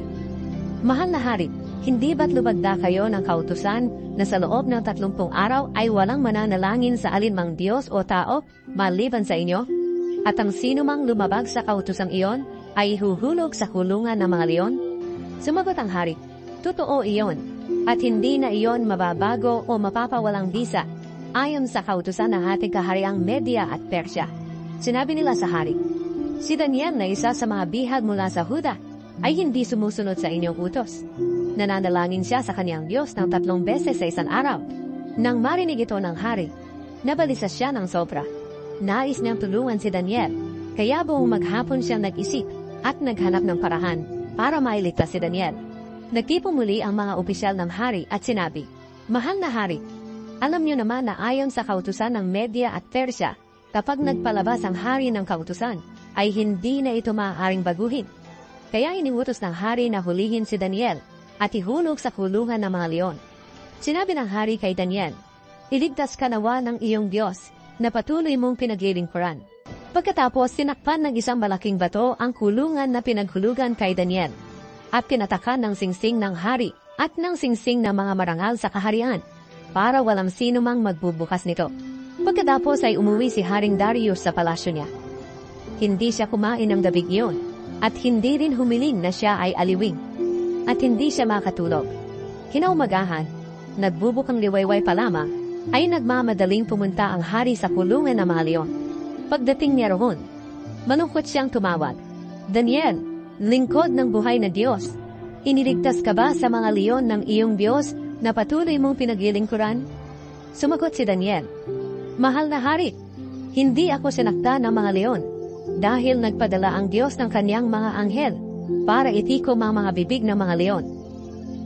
mahal na hari, hindi ba't lumagda kayo ng kautusan na sa loob ng 30 araw ay walang mananalangin sa alinmang Diyos o tao maliban sa inyo? At ang sinumang lumabag sa kautusang iyon ay ihuhulog sa kulungan ng mga leon? Sumagot ang hari, totoo iyon, at hindi na iyon mababago o mapapawalang bisa ayon sa kautusan ng ating kahariang Media at Persya. Sinabi nila sa hari, si Daniel na isa sa mga bihag mula sa Huda ay hindi sumusunod sa inyong utos. Nananalangin siya sa kanyang Diyos ng 3 beses sa isang araw. Nang marinig ito ng hari, nabalisa siya ng sobra. Nais niyang tulungan si Daniel, kaya buong maghapon siyang nag-isip at naghanap ng parahan para mailigtas si Daniel. Nagtipon muli ang mga opisyal ng hari at sinabi, mahal na hari, alam niyo naman na ayon sa kautusan ng Media at Persya, kapag nagpalabas ang hari ng kautusan, ay hindi na ito maaaring baguhin. Kaya iniutos ng hari na hulihin si Daniel at ihulog sa kulungan ng mga leon. Sinabi ng hari kay Daniel, "Iligtas ka nawa ng iyong Diyos, na patuloy mong pinaglilingkuran." Pagkatapos sinakpan ng isang malaking bato ang kulungan na pinaghulugan kay Daniel, at pinatakan ng singsing ng hari at ng singsing ng mga marangal sa kaharian, para walang sino mang magbubukas nito. Pagkatapos ay umuwi si Haring Darius sa palasyo niya. Hindi siya kumain ng gabing iyon, at hindi rin humiling na siya ay aliwing, at hindi siya makatulog. Kinaumagahan, nagbubukang liwayway pa lamang, ay nagmamadaling pumunta ang hari sa kulungan ng mga leon. Pagdating niya roon, malungkot siyang tumawag, "Daniel, lingkod ng buhay na Diyos, iniligtas ka ba sa mga leon ng iyong Diyos na patuloy mong pinaglilingkuran?" Sumagot si Daniel, "Mahal na hari, hindi ako sinaktan ng mga leon, dahil nagpadala ang Diyos ng kanyang mga anghel para itikom ang mga bibig ng mga leon.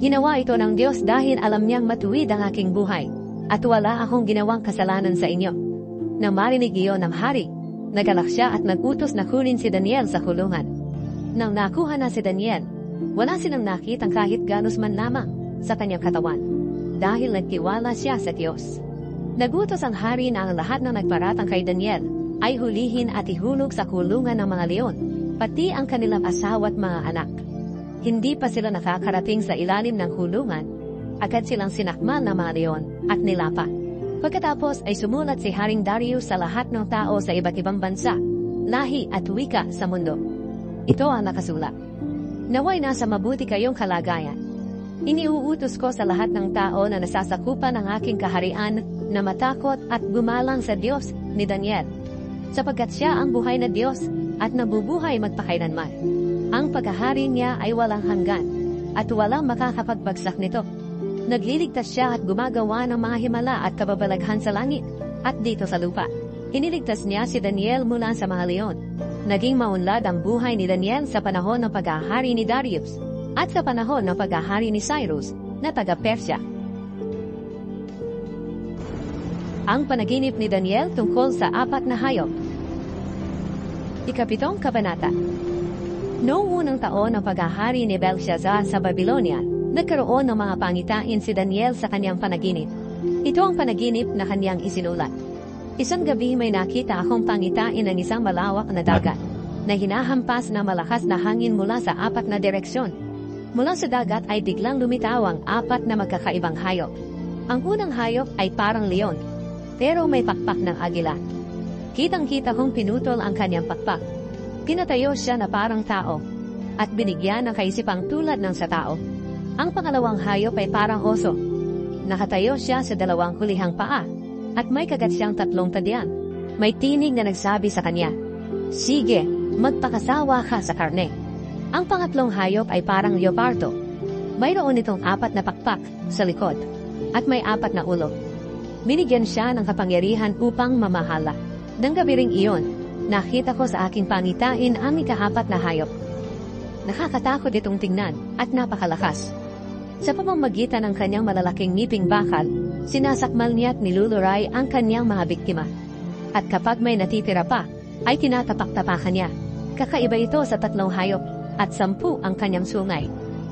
Ginawa ito ng Diyos dahil alam niyang matuwid ang aking buhay, at wala akong ginawang kasalanan sa inyo." Nang marinig iyon ng hari, nagalak siya at nagutos na kunin si Daniel sa kulungan. Nang nakuha na si Daniel, wala silang nakitang kahit ganos man lamang sa kanyang katawan, dahil nagtiwala siya sa Diyos. Nagutos ang hari na ang lahat ng nagparatang kay Daniel ay hulihin at ihulog sa kulungan ng mga leon, pati ang kanilang asawa at mga anak. Hindi pa sila nakakarating sa ilalim ng kulungan, agad silang sinakmal ng mga leon at nilapa. Pagkatapos ay sumulat si Haring Darius sa lahat ng tao sa iba't ibang bansa, lahi at wika sa mundo. Ito ang nakasulat: "Naway nasa mabuti kayong kalagayan. Iniuutos ko sa lahat ng tao na nasasakupan ng aking kaharian na matakot at gumalang sa Diyos ni Daniel, sapagkat siya ang buhay na Diyos at nabubuhay magpakailanman. Ang paghahari niya ay walang hanggan, at walang makakapagbagsak nito. Nagliligtas siya at gumagawa ng mga himala at kababalaghan sa langit at dito sa lupa. Iniligtas niya si Daniel mula sa mga leon. Naging maunlad ang buhay ni Daniel sa panahon ng paghahari ni Darius at sa panahon ng paghahari ni Cyrus na taga-Persya." Ang panaginip ni Daniel tungkol sa 4 na hayop. 7 Kabanata. Noong unang taon ng paghahari ni Belshazzar sa Babylonia, nagkaroon ng mga pangitain si Daniel sa kanyang panaginip. Ito ang panaginip na kanyang isinulat. "Isang gabi may nakita akong pangitain ng isang malawak na dagat, na hinahampas na malakas na hangin mula sa 4 na direksyon. Mula sa dagat ay biglang lumitaw ang 4 na magkakaibang hayop. Ang unang hayop ay parang leon, pero may pakpak ng agila. Kitang-kita kong pinutol ang kanyang pakpak. Pinatayo siya na parang tao, at binigyan ng kaisipang tulad ng sa tao. Ang pangalawang hayop ay parang oso. Nakatayo siya sa 2 hulihang paa, at may kagat siyang 3 tadyang. May tinig na nagsabi sa kanya, 'Sige, magpakasawa ka sa karne.' Ang pangatlong hayop ay parang leopardo. Mayroon itong 4 na pakpak sa likod, at may 4 na ulo. Binigyan siya ng kapangyarihan upang mamahala. Nang gabi ring iyon, nakita ko sa aking pangitain ang ika-4 na hayop. Nakakatakot itong tingnan at napakalakas. Sa pamamagitan ng kanyang malalaking ngiping bakal, sinasakmal niya at niluluray ang kanyang mga biktima. At kapag may natitira pa, ay tinatapak-tapakan niya. Kakaiba ito sa 3 hayop, at 10 ang kanyang sungay.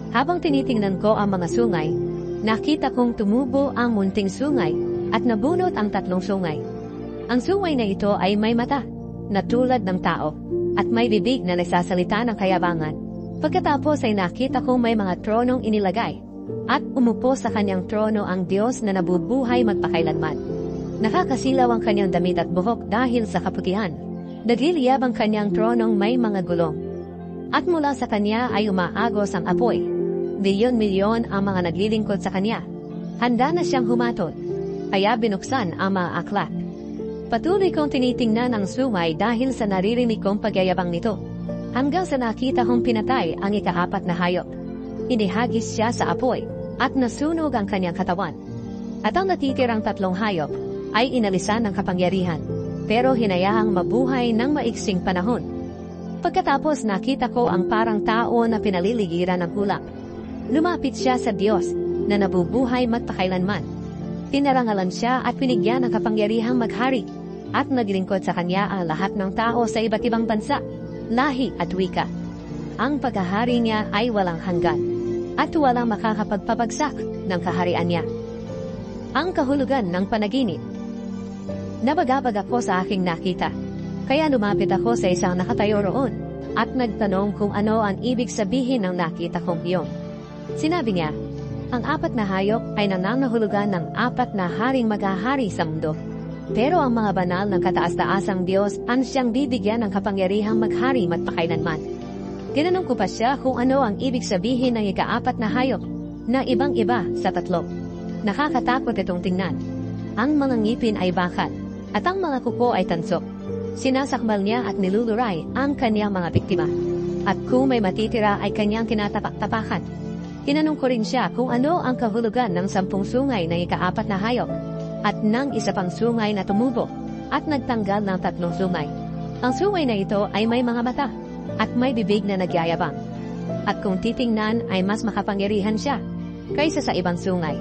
Habang tinitingnan ko ang mga sungay, nakita kong tumubo ang munting sungay at nabunot ang 3 sungay. Ang sungay na ito ay may mata, na tulad ng tao, at may bibig na nagsasalita ng kayabangan. Pagkatapos ay nakita kong may mga tronong inilagay, at umupo sa kanyang trono ang Diyos na nabubuhay magpakailanman. Nakakasilaw ang kanyang damit at buhok dahil sa kaputihan. Nagliliyab ang kanyang tronong may mga gulong. At mula sa kanya ay umaagos ang apoy. Milyon-milyon ang mga naglilingkod sa kanya. Handa na siyang humatol, kaya binuksan ang mga aklat. Patuloy kong tinitingnan ang sungay dahil sa naririnig kong pagyayabang nito, hanggang sa nakita kong pinatay ang ika-4 na hayop. Inihagis siya sa apoy, at nasunog ang kanyang katawan. At ang natitirang 3 hayop ay inalisan ng kapangyarihan, pero hinayahang mabuhay ng maiksing panahon. Pagkatapos nakita ko ang parang tao na pinaliligiran ng ulap. Lumapit siya sa Diyos na nabubuhay magpakailanman. Tinarangalan siya at pinigyan ng kapangyarihang maghari, at naglingkod sa kanya ang lahat ng tao sa iba't ibang bansa, lahi at wika. Ang paghahari niya ay walang hanggan, at walang makakapagpabagsak ng kaharian niya. Ang kahulugan ng panaginip. Nabagabag ako sa aking nakita, kaya lumapit ako sa isang nakatayo roon at nagtanong kung ano ang ibig sabihin ng nakita kong iyon. Sinabi niya, ang 4 na hayop ay nangangahulugan ng 4 na haring maghahari sa mundo. Pero ang mga banal ng kataas-taasang Diyos ang siyang bibigyan ng kapangyarihang maghari magpakailanman. Tinanong ko pa siya kung ano ang ibig sabihin ng ika-4 na hayop na ibang-iba sa 3. Nakakatakot itong tingnan. Ang mga ngipin ay bakal at ang mga kuko ay tansok. Sinasakmal niya at niluluray ang kanyang mga biktima. At kung may matitira ay kanyang tinatapak-tapakan. Tinanong ko rin siya kung ano ang kahulugan ng 10 sungay ng ika-4 na hayop at ng isa pang sungay na tumubo at nagtanggal ng 3 sungay. Ang sungay na ito ay may mga mata at may bibig na nagyayabang. At kung titingnan ay mas makapangyarihan siya kaysa sa ibang sungay.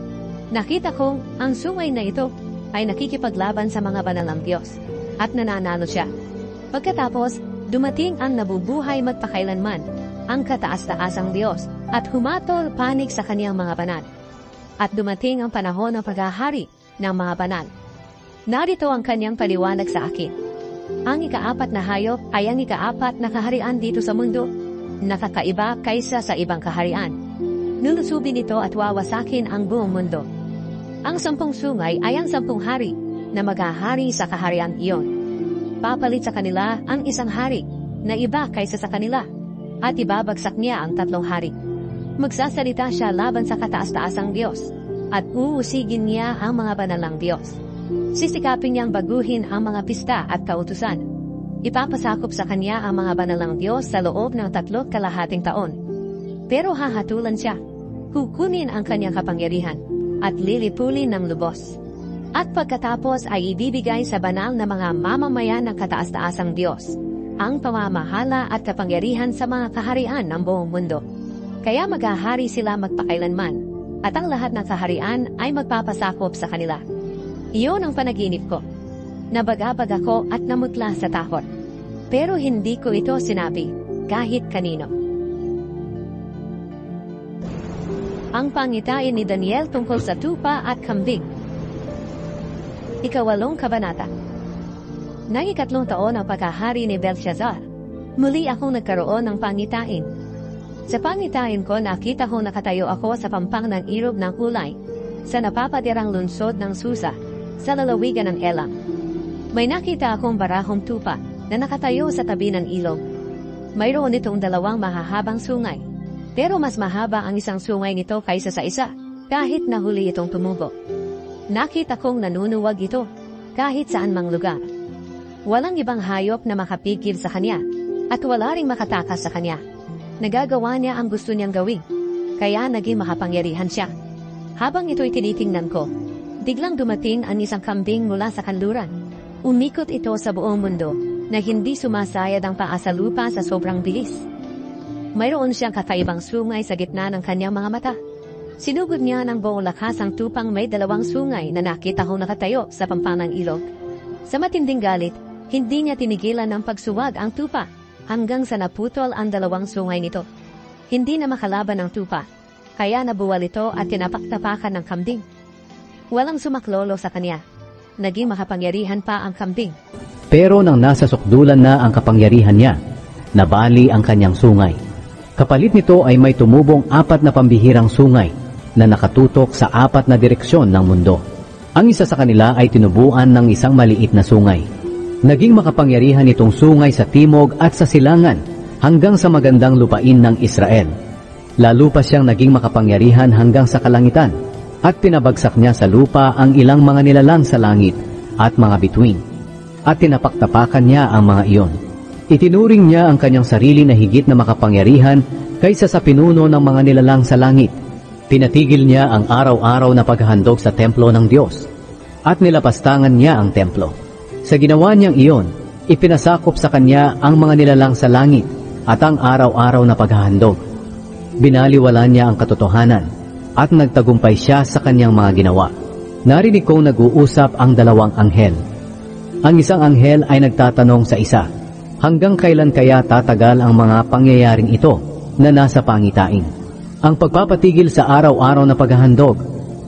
Nakita kong ang sungay na ito ay nakikipaglaban sa mga banal ng Diyos at nananalo siya. Pagkatapos, dumating ang nabubuhay magpakailanman, ang kataas-taasang Diyos at humatol panig sa kaniyang mga banal. At dumating ang panahon ng paghahari ng mga banal. Narito ang kanyang paliwanag sa akin. Ang ika-4 na hayop ay ang ika-4 na kaharian dito sa mundo, nakakaiba kaysa sa ibang kaharian. Nulusubin ito at wawasakin ang buong mundo. Ang 10 sungay ay ang 10 hari na maghahari sa kaharian iyon. Papalit sa kanila ang isang hari na iba kaysa sa kanila at ibabagsak niya ang 3 hari. Magsasalita siya laban sa kataas-taasang Diyos at uusigin niya ang mga banal ng Diyos. Sisikapin niyang baguhin ang mga pista at kautusan. Ipapasakop sa kanya ang mga banal ng Diyos sa loob ng 3 kalahating taon. Pero hahatulan siya, kukunin ang kanyang kapangyarihan at lilipulin ng lubos. At pagkatapos ay ibibigay sa banal na mga mamamayan ng kataas-taasang Diyos ang pamamahala at kapangyarihan sa mga kaharian ng buong mundo. Kaya maghahari sila magpakailanman at ang lahat ng kaharian ay magpapasakop sa kanila. Iyon ang panaginip ko. Nabagabag ako at namutla sa takot. Pero hindi ko ito sinabi kahit kanino. Ang pangitain ni Daniel tungkol sa tupa at kambing. Ika-8 kabanata. Nang 3 taon ang pagkahari ni Belshazzar, muli akong nagkaroon ng pangitain. Sa pangitain ko, nakita ko nakatayo ako sa pampang ng ilog ng kulay, sa napapatirang lungsod ng Susa, sa lalawigan ng Elam. May nakita akong barahong tupa na nakatayo sa tabi ng ilog. Mayroon itong 2 mahahabang sungay, pero mas mahaba ang isang sungay nito kaysa sa isa, kahit nahuli itong tumubo. Nakita kong nanunuwag ito, kahit saan mang lugar. Walang ibang hayop na makapigil sa kanya, at wala ring makatakas sa kanya. Nagagawa niya ang gusto niyang gawin, kaya naging makapangyarihan siya. Habang ito'y tinitingnan ko, biglang dumating ang isang kambing mula sa kanluran. Umikot ito sa buong mundo, na hindi sumasayad ang paa sa lupa sa sobrang bilis. Mayroon siyang kakaibang sungay sa gitna ng kanyang mga mata. Sinugod niya ng buong lakas ang tupang may 2 sungay na nakita kong nakatayo sa pampang ng ilog. Sa matinding galit, hindi niya tinigilan ng pagsuwag ang tupa hanggang sa naputol ang 2 sungay nito. Hindi na makalaban ng tupa, kaya nabuwal ito at tinapaktapakan ng kambing. Walang sumaklolo sa kanya. Naging makapangyarihan pa ang kambing. Pero nang nasa sukdulan na ang kapangyarihan niya, nabali ang kanyang sungay. Kapalit nito ay may tumubong 4 na pambihirang sungay na nakatutok sa 4 na direksyon ng mundo. Ang isa sa kanila ay tinubuan ng isang maliit na sungay. Naging makapangyarihan itong sungay sa timog at sa silangan hanggang sa magandang lupain ng Israel. Lalo pa siyang naging makapangyarihan hanggang sa kalangitan at pinabagsak niya sa lupa ang ilang mga nilalang sa langit at mga bituin. At tinapaktapakan niya ang mga iyon. Itinuring niya ang kanyang sarili na higit na makapangyarihan kaysa sa pinuno ng mga nilalang sa langit. Pinatigil niya ang araw-araw na paghahandog sa templo ng Diyos at nilapastangan niya ang templo. Sa ginawa niyang iyon, ipinasakop sa kanya ang mga nilalang sa langit at ang araw-araw na paghahandog. Binaliwala niya ang katotohanan at nagtagumpay siya sa kanyang mga ginawa. Narinig kong nag-uusap ang 2 anghel. Ang isang anghel ay nagtatanong sa isa, hanggang kailan kaya tatagal ang mga pangyayaring ito na nasa pangitain? ang pagpapatigil sa araw-araw na paghahandog,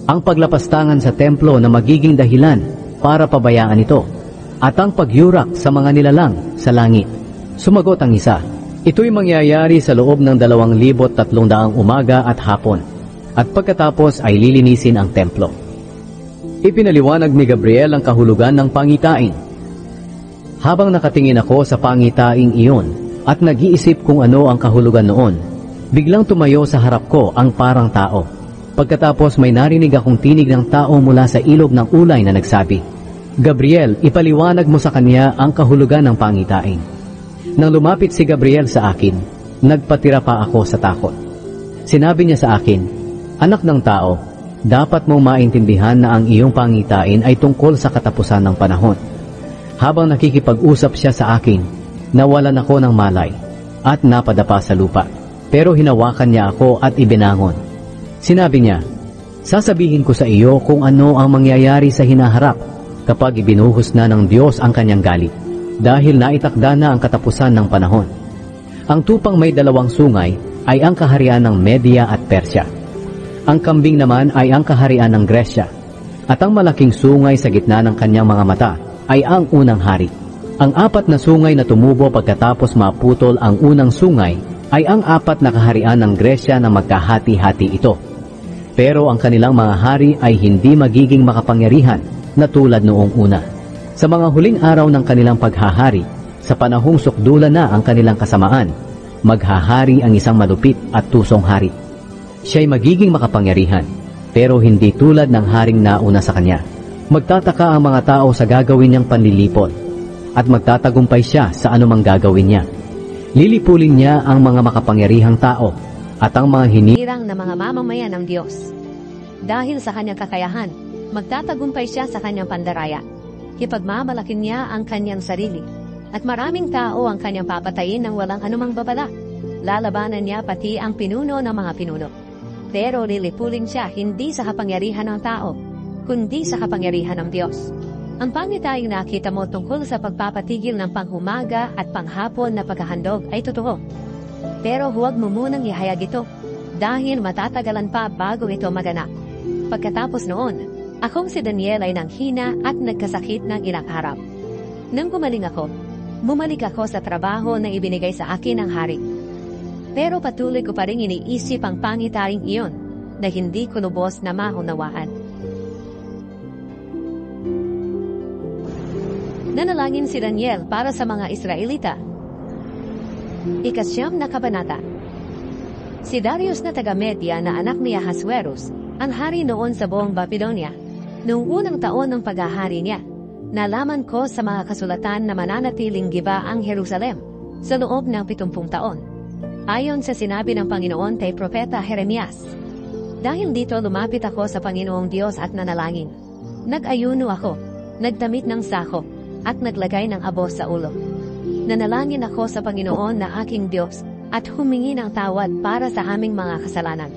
ang paglapastangan sa templo na magiging dahilan para pabayaan ito, at ang pagyurak sa mga nilalang sa langit. Sumagot ang isa, ito'y mangyayari sa loob ng 2,300 umaga at hapon, at pagkatapos ay lilinisin ang templo. Ipinaliwanag ni Gabriel ang kahulugan ng pangitain. Habang nakatingin ako sa pangitaing iyon at nag-iisip kung ano ang kahulugan noon, biglang tumayo sa harap ko ang parang tao. Pagkatapos may narinig akong tinig ng tao mula sa ilog ng ulay na nagsabi, Gabriel, ipaliwanag mo sa kanya ang kahulugan ng pangitain. Nang lumapit si Gabriel sa akin, nagpatira pa ako sa takot. Sinabi niya sa akin, Anak ng tao, dapat mong maintindihan na ang iyong pangitain ay tungkol sa katapusan ng panahon. Habang nakikipag-usap siya sa akin, nawalan ako ng malay at napadapa sa lupa. Pero hinawakan niya ako at ibinangon. Sinabi niya, sasabihin ko sa iyo kung ano ang mangyayari sa hinaharap kapag ibinuhos na ng Diyos ang kanyang galit, dahil naitakda na ang katapusan ng panahon. Ang tupang may 2 sungay ay ang kaharian ng Media at Persya. Ang kambing naman ay ang kaharian ng Gresya, at ang malaking sungay sa gitna ng kanyang mga mata ay ang unang hari. Ang 4 na sungay na tumubo pagkatapos maputol ang unang sungay ay ang 4 na kaharian ng Gresya na magkahati-hati ito. Pero ang kanilang mga hari ay hindi magiging makapangyarihan na tulad noong una. Sa mga huling araw ng kanilang paghahari, sa panahong sukdulan na ang kanilang kasamaan, maghahari ang isang malupit at tusong hari. Siya'y magiging makapangyarihan, pero hindi tulad ng haring nauna sa kanya. Magtataka ang mga tao sa gagawin niyang panlilipol, at magtatagumpay siya sa anumang gagawin niya. Lilipulin niya ang mga makapangyarihang tao, at ang mga hinirang na mga mamamayan ng Diyos. Dahil sa kanyang kakayahan, magtatagumpay siya sa kanyang pandaraya. Ipagmamalakin niya ang kanyang sarili, at maraming tao ang kanyang papatayin ng walang anumang babala. Lalabanan niya pati ang pinuno ng mga pinuno. Pero lilipulin siya hindi sa kapangyarihan ng tao, kundi sa kapangyarihan ng Diyos. Ang pangitaing nakita mo tungkol sa pagpapatigil ng panghumaga at panghapon na paghahandog ay totoo. Pero huwag mo munang ihayag ito, dahil matatagalan pa bago ito maganap. Pagkatapos noon, akong si Daniel ay nanghina at nagkasakit ng ilang araw. Nang gumaling ako, bumalik ako sa trabaho na ibinigay sa akin ng hari. Pero patuloy ko pa rin iniisip ang pangitaing iyon na hindi ko lubos na maunawaan. Nanalangin si Daniel para sa mga Israelita. Ika-9 na kabanata. Si Darius na taga-Media na anak ni Ahasuerus, ang hari noon sa buong Babylonia, noong unang taon ng paghahari niya, nalaman ko sa mga kasulatan na mananatiling giba ang Jerusalem sa loob ng 70 taon. Ayon sa sinabi ng Panginoon kay Propeta Jeremias. Dahil dito lumapit ako sa Panginoong Diyos at nanalangin. Nag-ayuno ako, nagdamit ng sako, at naglagay ng abo sa ulo. Nanalangin ako sa Panginoon na aking Diyos at humingi ng tawad para sa aming mga kasalanan.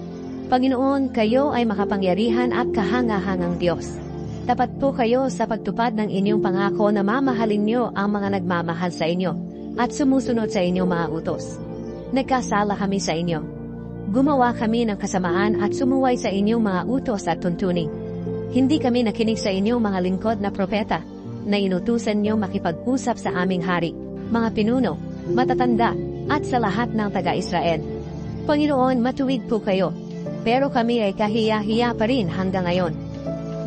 Panginoon, kayo ay makapangyarihan at kahangahangang Diyos. Tapat po kayo sa pagtupad ng inyong pangako na mamahalin niyo ang mga nagmamahal sa inyo at sumusunod sa inyong mga utos. Nagkasala kami sa inyo. Gumawa kami ng kasamaan at sumuway sa inyong mga utos at tuntunin. Hindi kami nakinig sa inyong mga lingkod na propeta na inutusan niyo makipag-usap sa aming hari, mga pinuno, matatanda, at sa lahat ng taga-Israel. Panginoon, matuwid po kayo, pero kami ay kahiya-hiya pa rin hanggang ngayon.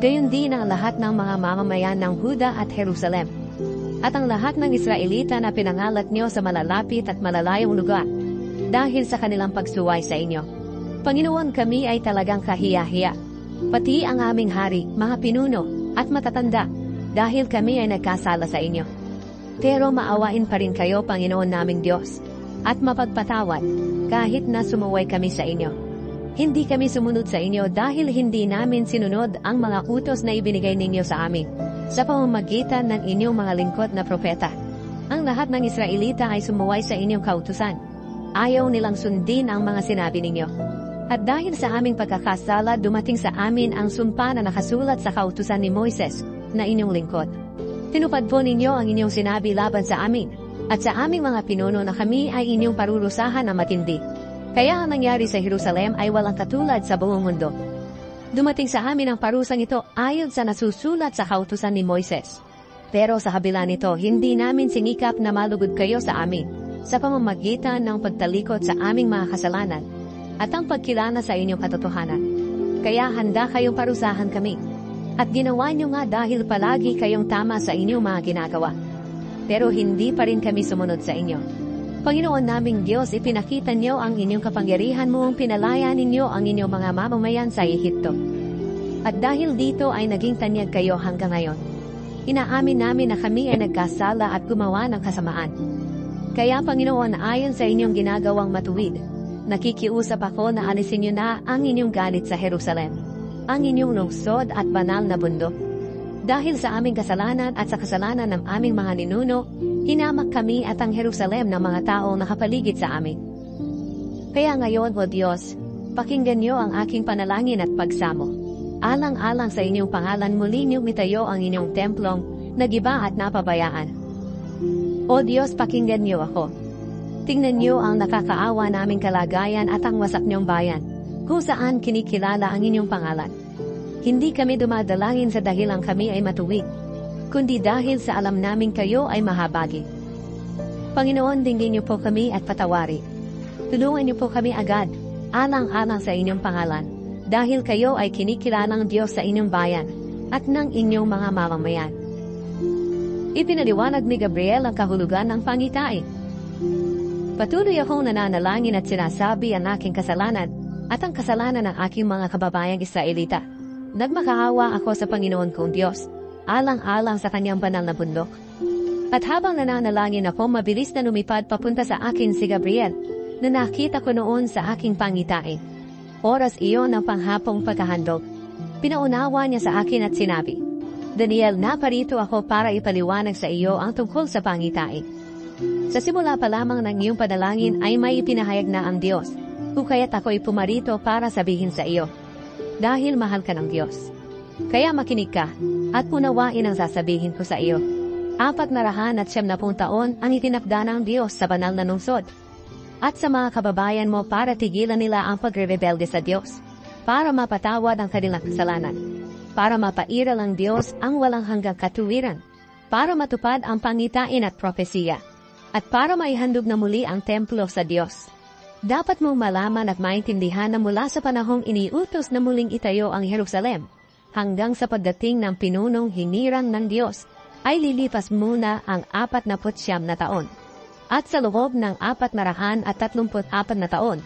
Gayon din ang lahat ng mga mamamayan ng Huda at Jerusalem, at ang lahat ng Israelita na pinangalat niyo sa malalapit at malalayong lugar, dahil sa kanilang pagsuway sa inyo. Panginoon, kami ay talagang kahiya-hiya, pati ang aming hari, mga pinuno, at matatanda, dahil kami ay nagkasala sa inyo. Pero maawain pa rin kayo, Panginoon naming Diyos, at mapagpatawad, kahit na sumuway kami sa inyo. Hindi kami sumunod sa inyo dahil hindi namin sinunod ang mga utos na ibinigay ninyo sa amin, sa pamamagitan ng inyong mga lingkod na propeta. Ang lahat ng Israelita ay sumuway sa inyong kautusan. Ayaw nilang sundin ang mga sinabi ninyo. At dahil sa aming pagkakasala, dumating sa amin ang sumpa na nakasulat sa kautusan ni Moises na inyong lingkod. Tinupad po ninyo ang inyong sinabi laban sa amin, at sa aming mga pinuno na kami ay inyong parurusahan na matindi. Kaya ang nangyari sa Jerusalem ay walang katulad sa buong mundo. Dumating sa amin ang parusang ito ayon sa nasusulat sa kautusan ni Moises. Pero sa kabila nito, hindi namin sinikap na malugod kayo sa amin sa pamamagitan ng pagtalikod sa aming mga kasalanan at ang pagkilala sa inyong katotohanan. Kaya handa kayong parusahan kami. At ginawa nyo nga dahil palagi kayong tama sa inyong mga ginagawa. Pero hindi pa rin kami sumunod sa inyo. Panginoon naming Diyos, ipinakita niyo ang inyong kapangyarihan mo, pinalaya ninyo ang inyong mga mamamayan sa Ehipto. At dahil dito ay naging tanyag kayo hanggang ngayon. Inaamin namin na kami ay nagkasala at gumawa ng kasamaan. Kaya Panginoon, ayon sa inyong ginagawang matuwid, nakikiusap ako na alisin niyo na ang inyong galit sa Jerusalem, ang inyong lungsod at banal na bundok. Dahil sa aming kasalanan at sa kasalanan ng aming mga ninuno, hinamak kami at ang Jerusalem ng mga taong nakapaligid sa amin. Kaya ngayon, O Diyos, pakinggan niyo ang aking panalangin at pagsamo. Alang-alang sa inyong pangalan, muli niyong itayo ang inyong templong, nagiba at napabayaan. O Diyos, pakinggan niyo ako. Tingnan niyo ang nakakaawa naming kalagayan at ang wasak niyong bayan, kung saan kinikilala ang inyong pangalan. Hindi kami dumadalangin sa dahilang kami ay matuwid, kundi dahil sa alam namin kayo ay mahabagi. Panginoon, dinggin niyo po kami at patawari. Tulungan niyo po kami agad, alang-alang sa inyong pangalan, dahil kayo ay kinikilalang Diyos sa inyong bayan at ng inyong mga mamamayan. Ipinaliwanag ni Gabriel ang kahulugan ng pangitain. Patuloy akong nananalangin at sinasabi ang aking kasalanan at ang kasalanan ng aking mga kababayang Israelita. Nagmakaawa ako sa Panginoon kong Diyos, alang-alang sa kanyang banal na bundok. At habang nananalangin ako, mabilis na lumipad papunta sa akin si Gabriel, na nakita ko noon sa aking pangitain. Oras iyon ng panghapong pagkahandog. Pinaunawa niya sa akin at sinabi, Daniel, naparito ako para ipaliwanag sa iyo ang tungkol sa pangitain. Sa simula pa lamang ng iyong panalangin ay may ipinahayag na ang Diyos, kung kaya't ako'y pumarito para sabihin sa iyo. Dahil mahal ka ng Diyos. Kaya makinig ka, at unawain ang sasabihin ko sa iyo. 470 taon ang itinakda ng Diyos sa banal na lungsod. At sa mga kababayan mo para tigilan nila ang pagrebelde sa Diyos, para mapatawad ang kanilang kasalanan, para mapairal ang Diyos ang walang hanggang katuwiran, para matupad ang pangitain at propesiya, at para maihandog na muli ang templo sa Diyos. Dapat mong malaman at maintindihan na mula sa panahong iniutos na muling itayo ang Jerusalem, hanggang sa pagdating ng pinunong hinirang ng Diyos, ay lilipas muna ang 49 na taon. At sa loob ng 434 na taon,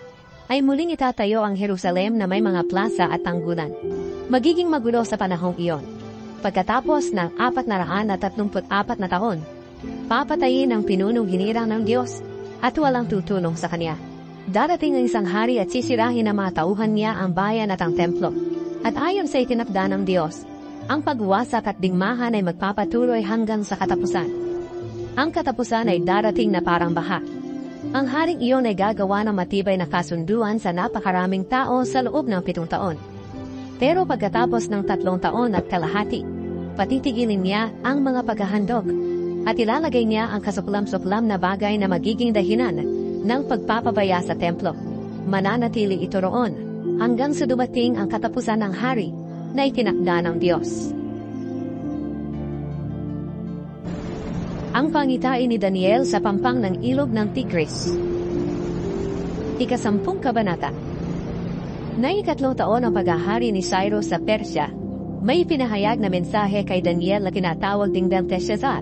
ay muling itatayo ang Jerusalem na may mga plaza at tanggulan. Magiging magulo sa panahong iyon. Pagkatapos ng 434 na taon, papatayin ang pinunong hinirang ng Diyos at walang tutulong sa Kanya. Darating ang isang hari at sisirahin ng mga tauhan niya ang bayan at ang templo. At ayon sa itinakda ng Diyos, ang pagwasak at digmahan ay magpapatuloy hanggang sa katapusan. Ang katapusan ay darating na parang baha. Ang haring iyon ay gagawa ng matibay na kasunduan sa napakaraming tao sa loob ng 7 taon. Pero pagkatapos ng 3 taon at kalahati, patitigilin niya ang mga paghahandog at ilalagay niya ang kasuklam-suklam na bagay na magiging dahilan ng pagpapabaya sa templo. Mananatili ito roon hanggang sa dumating ang katapusan ng hari na itinakda ng Diyos. Ang pangitain ni Daniel sa pampang ng ilog ng Tigris. 10 kabanata. Na 3 taon ang paghahari ni Cyrus sa Persya, may pinahayag na mensahe kay Daniel na tinatawag ding Belteshazzar.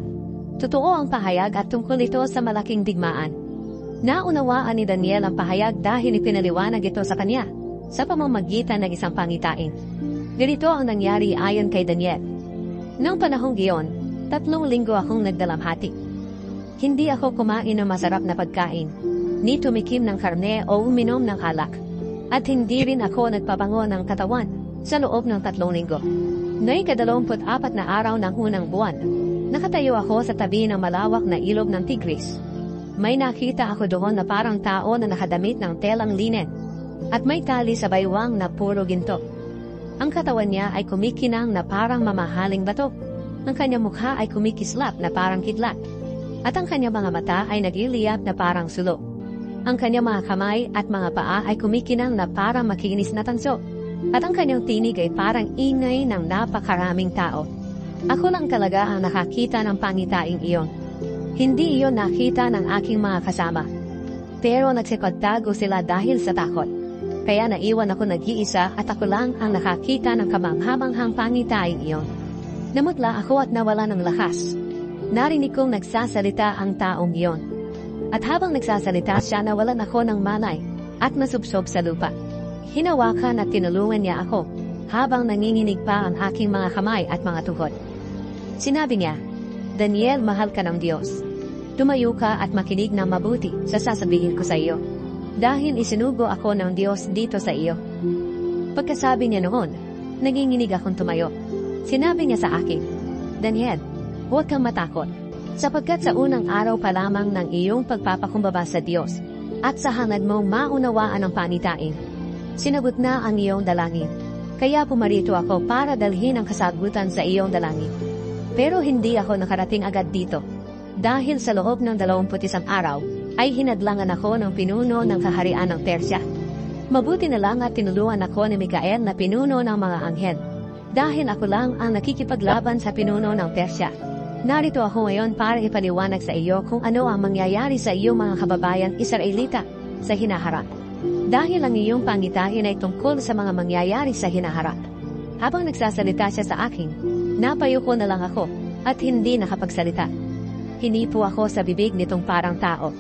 Totoo ang pahayag at tungkol ito sa malaking digmaan. Naunawaan ni Daniel ang pahayag dahil ipinaliwanag ito sa kanya sa pamamagitan ng isang pangitain. Ganito ang nangyari ayon kay Daniel. Nang panahong iyon, 3 linggo akong nagdalamhati. Hindi ako kumain ng masarap na pagkain, ni tumikim ng karne o uminom ng alak, at hindi rin ako nagpabango ng katawan sa loob ng 3 linggo. Noong 24 na araw ng unang buwan, nakatayo ako sa tabi ng malawak na ilog ng Tigris. May nakita ako doon na parang tao na nakadamit ng telang linen, at may tali sa baywang na puro ginto. Ang katawan niya ay kumikinang na parang mamahaling bato. Ang kanyang mukha ay kumikislap na parang kidlat, at ang kanyang mga mata ay nag-iliyap na parang sulo. Ang kanyang mga kamay at mga paa ay kumikinang na parang makinis na tanso. At ang kanyang tinig ay parang ingay ng napakaraming tao. Ako lang talaga ang nakakita ng pangitaing iyon. Hindi iyon nakita ng aking mga kasama. Pero nagsikot-tago sila dahil sa takot. Kaya naiwan ako nag-iisa at ako lang ang nakakita ng kamanghamanghang pangitaing iyon. Namutla ako at nawala ng lakas. Narinig kong nagsasalita ang taong iyon. At habang nagsasalita siya, nawalan ako ng malay at nasubsob sa lupa. Hinawakan at tinulungan niya ako habang nanginginig pa ang aking mga kamay at mga tuhod. Sinabi niya, "Daniel, mahal ka ng Diyos. Tumayo ka at makinig ng mabuti sa sasabihin ko sa iyo. Dahil isinugo ako ng Diyos dito sa iyo." Pagkasabi niya noon, nanginginig akong tumayo. Sinabi niya sa akin, "Daniel, huwag kang matakot, sapagkat sa unang araw pa lamang ng iyong pagpapakumbaba sa Diyos, at sa hangad mo maunawaan ang panitain. Sinagot na ang iyong dalangin. Kaya pumarito ako para dalhin ang kasagutan sa iyong dalangin. Pero hindi ako nakarating agad dito. Dahil sa loob ng 21 araw, ay hinadlangan ako ng pinuno ng kaharian ng Persya. Mabuti na lang at tinulungan ako ni Mikael na pinuno ng mga anghel. Dahil ako lang ang nakikipaglaban sa pinuno ng Persya. Narito ako ngayon para ipaliwanag sa iyo kung ano ang mangyayari sa iyong mga kababayan Israelita sa hinaharap. Dahil ang iyong pangitain ay tungkol sa mga mangyayari sa hinaharap. Habang nagsasalita siya sa akin, napayuko na lang ako at hindi nakapagsalita. Hinipo ako sa bibig nitong parang tao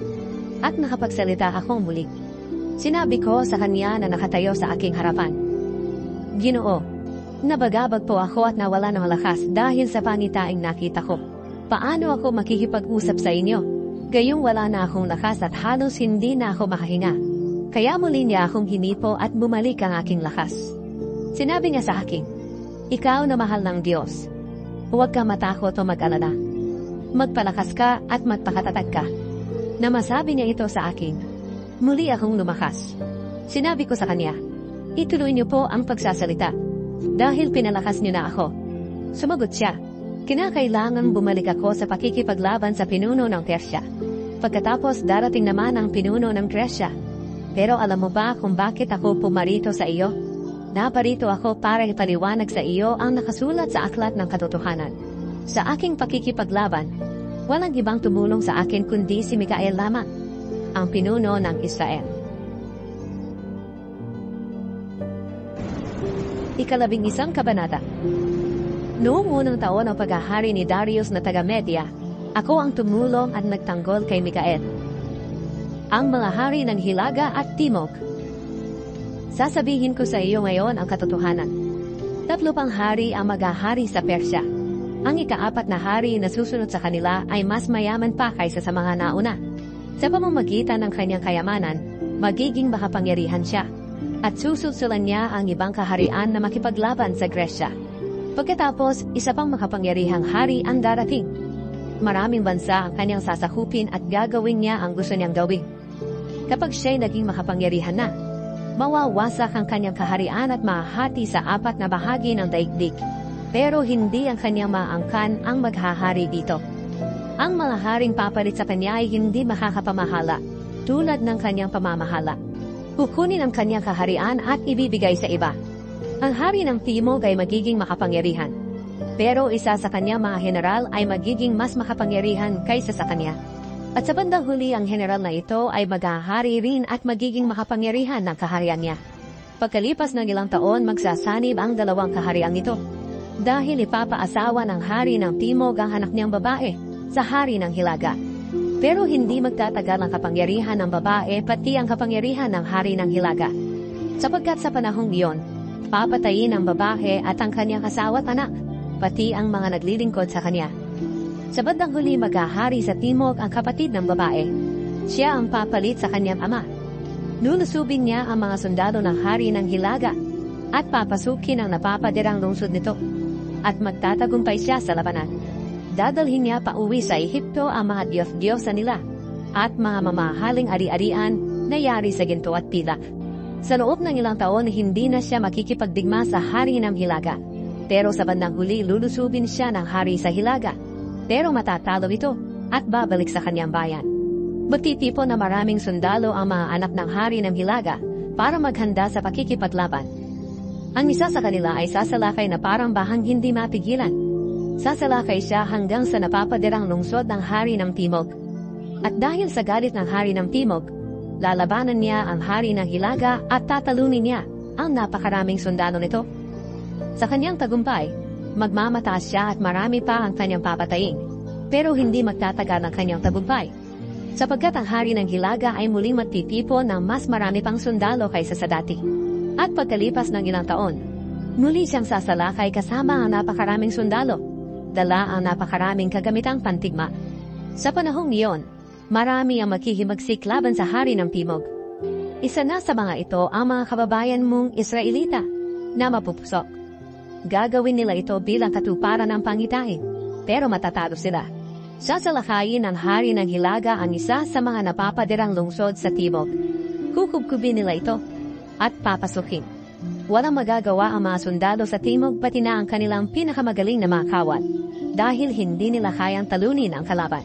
at nakapagsalita akong muli. Sinabi ko sa kanya na nakatayo sa aking harapan, "Ginoo, nabagabag po ako at nawala ng lakas dahil sa pangitaing nakita ko. Paano ako makikipag-usap sa inyo? Gayong wala na akong lakas at halos hindi na ako makahinga." Kaya muli niya akong hinipo at bumalik ang aking lakas. Sinabi niya sa akin, "Ikaw na mahal ng Diyos. Huwag kang matakot o mag-alala. Magpalakas ka at magpakatatag ka." Na masabi niya ito sa akin, muli akong lumakas. Sinabi ko sa kanya, "Ituloy niyo po ang pagsasalita, dahil pinalakas niyo na ako." Sumagot siya, "Kinakailangan bumalik ako sa pakikipaglaban sa pinuno ng Persya. Pagkatapos darating naman ang pinuno ng Gresya. Pero alam mo ba kung bakit ako pumarito sa iyo? Naparito ako para ipaliwanag sa iyo ang nakasulat sa aklat ng katotohanan. Sa aking pakikipaglaban, walang ibang tumulong sa akin kundi si Mikael lamang, ang pinuno ng Israel." 11 kabanata. Noong unang taon ng paghahari ni Darius na taga-Media, ako ang tumulong at nagtanggol kay Mikael, ang mga hari ng Hilaga at Timog. Sasabihin ko sa iyo ngayon ang katotohanan. 3 pang hari ang maghahari sa Persya. Ang ika-4 na hari na susunod sa kanila ay mas mayaman pa kaysa sa mga nauna. Sa pamamagitan ng kanyang kayamanan, magiging makapangyarihan siya, at susulsulan niya ang ibang kaharian na makipaglaban sa Gresya. Pagkatapos, isa pang makapangyarihang hari ang darating. Maraming bansa ang kanyang sasakupin at gagawin niya ang gusto niyang gawin. Kapag siya'y naging makapangyarihan na, mawawasak ang kanyang kaharian at mahahati sa 4 na bahagi ng daigdig. Pero hindi ang kanyang maangkan ang maghahari dito. Ang mga haring papalit sa kanya ay hindi makakapamahala, tulad ng kanyang pamamahala. Kukunin ang kanyang kaharian at ibibigay sa iba. Ang hari ng Timog ay magiging makapangyarihan, pero isa sa kanyang mga general ay magiging mas makapangyarihan kaysa sa kanya. At sa bandang huli, ang general na ito ay maghahari rin at magiging makapangyarihan ng kaharian niya. Pagkalipas ng ilang taon, magsasanib ang 2 kahariang ito. Dahil ipapaasawa ng hari ng Timog ang anak niyang babae sa hari ng Hilaga. Pero hindi magtatagal ang kapangyarihan ng babae pati ang kapangyarihan ng hari ng Hilaga. Sapagkat sa panahong iyon, papatayin ang babae at ang kanyang asawa at anak, pati ang mga naglilingkod sa kanya. Sa bandang huli, maghahari sa Timog ang kapatid ng babae. Siya ang papalit sa kanyang ama. Lulusubin niya ang mga sundalo ng hari ng Hilaga at papasukin ang napapadirang lungsod nito. At magtatagumpay siya sa labanan. Dadalhin niya pa uwi sa Ehipto ang mga diyos-diyosa nila at mga mamahaling ari-arian na yari sa ginto at pilak. Sa loob ng ilang taon, hindi na siya makikipagdigma sa hari ng Hilaga. Pero sa bandang huli, lulusubin siya ng hari sa Hilaga. Pero matatalo ito at babalik sa kanyang bayan. Magtitipon na maraming sundalo ang mga anak ng hari ng Hilaga para maghanda sa pakikipaglaban. Ang isa sa kanila ay sasalakay na parang bahang hindi mapigilan. Sasalakay siya hanggang sa napapadirang lungsod ng hari ng Timog. At dahil sa galit ng hari ng Timog, lalabanan niya ang hari ng Hilaga at tatalunin niya ang napakaraming sundalo nito. Sa kanyang tagumpay, magmamataas siya at marami pa ang kanyang papatayin. Pero hindi magtatagal ang kanyang tagumpay, sapagkat ang hari ng Hilaga ay muling magtitipon ng mas marami pang sundalo kaysa sa dati. At pagkalipas ng ilang taon, muli siyang sasalakay kasama ang napakaraming sundalo, dala ang napakaraming kagamitang pantigma. Sa panahong iyon, marami ang maghihimagsik laban sa hari ng Timog. Isa na sa mga ito ang mga kababayan mong Israelita na mapupusok. Gagawin nila ito bilang katuparan ng pangitain, pero matatalo sila. Sasalakayin ng hari ng Hilaga ang isa sa mga napapadirang lungsod sa Timog. Kukubkubin nila ito at papasukin. Walang magagawa ang mga sundalo sa Timog pati na ang kanilang pinakamagaling na mga kawal, dahil hindi nila kayang talunin ang kalaban.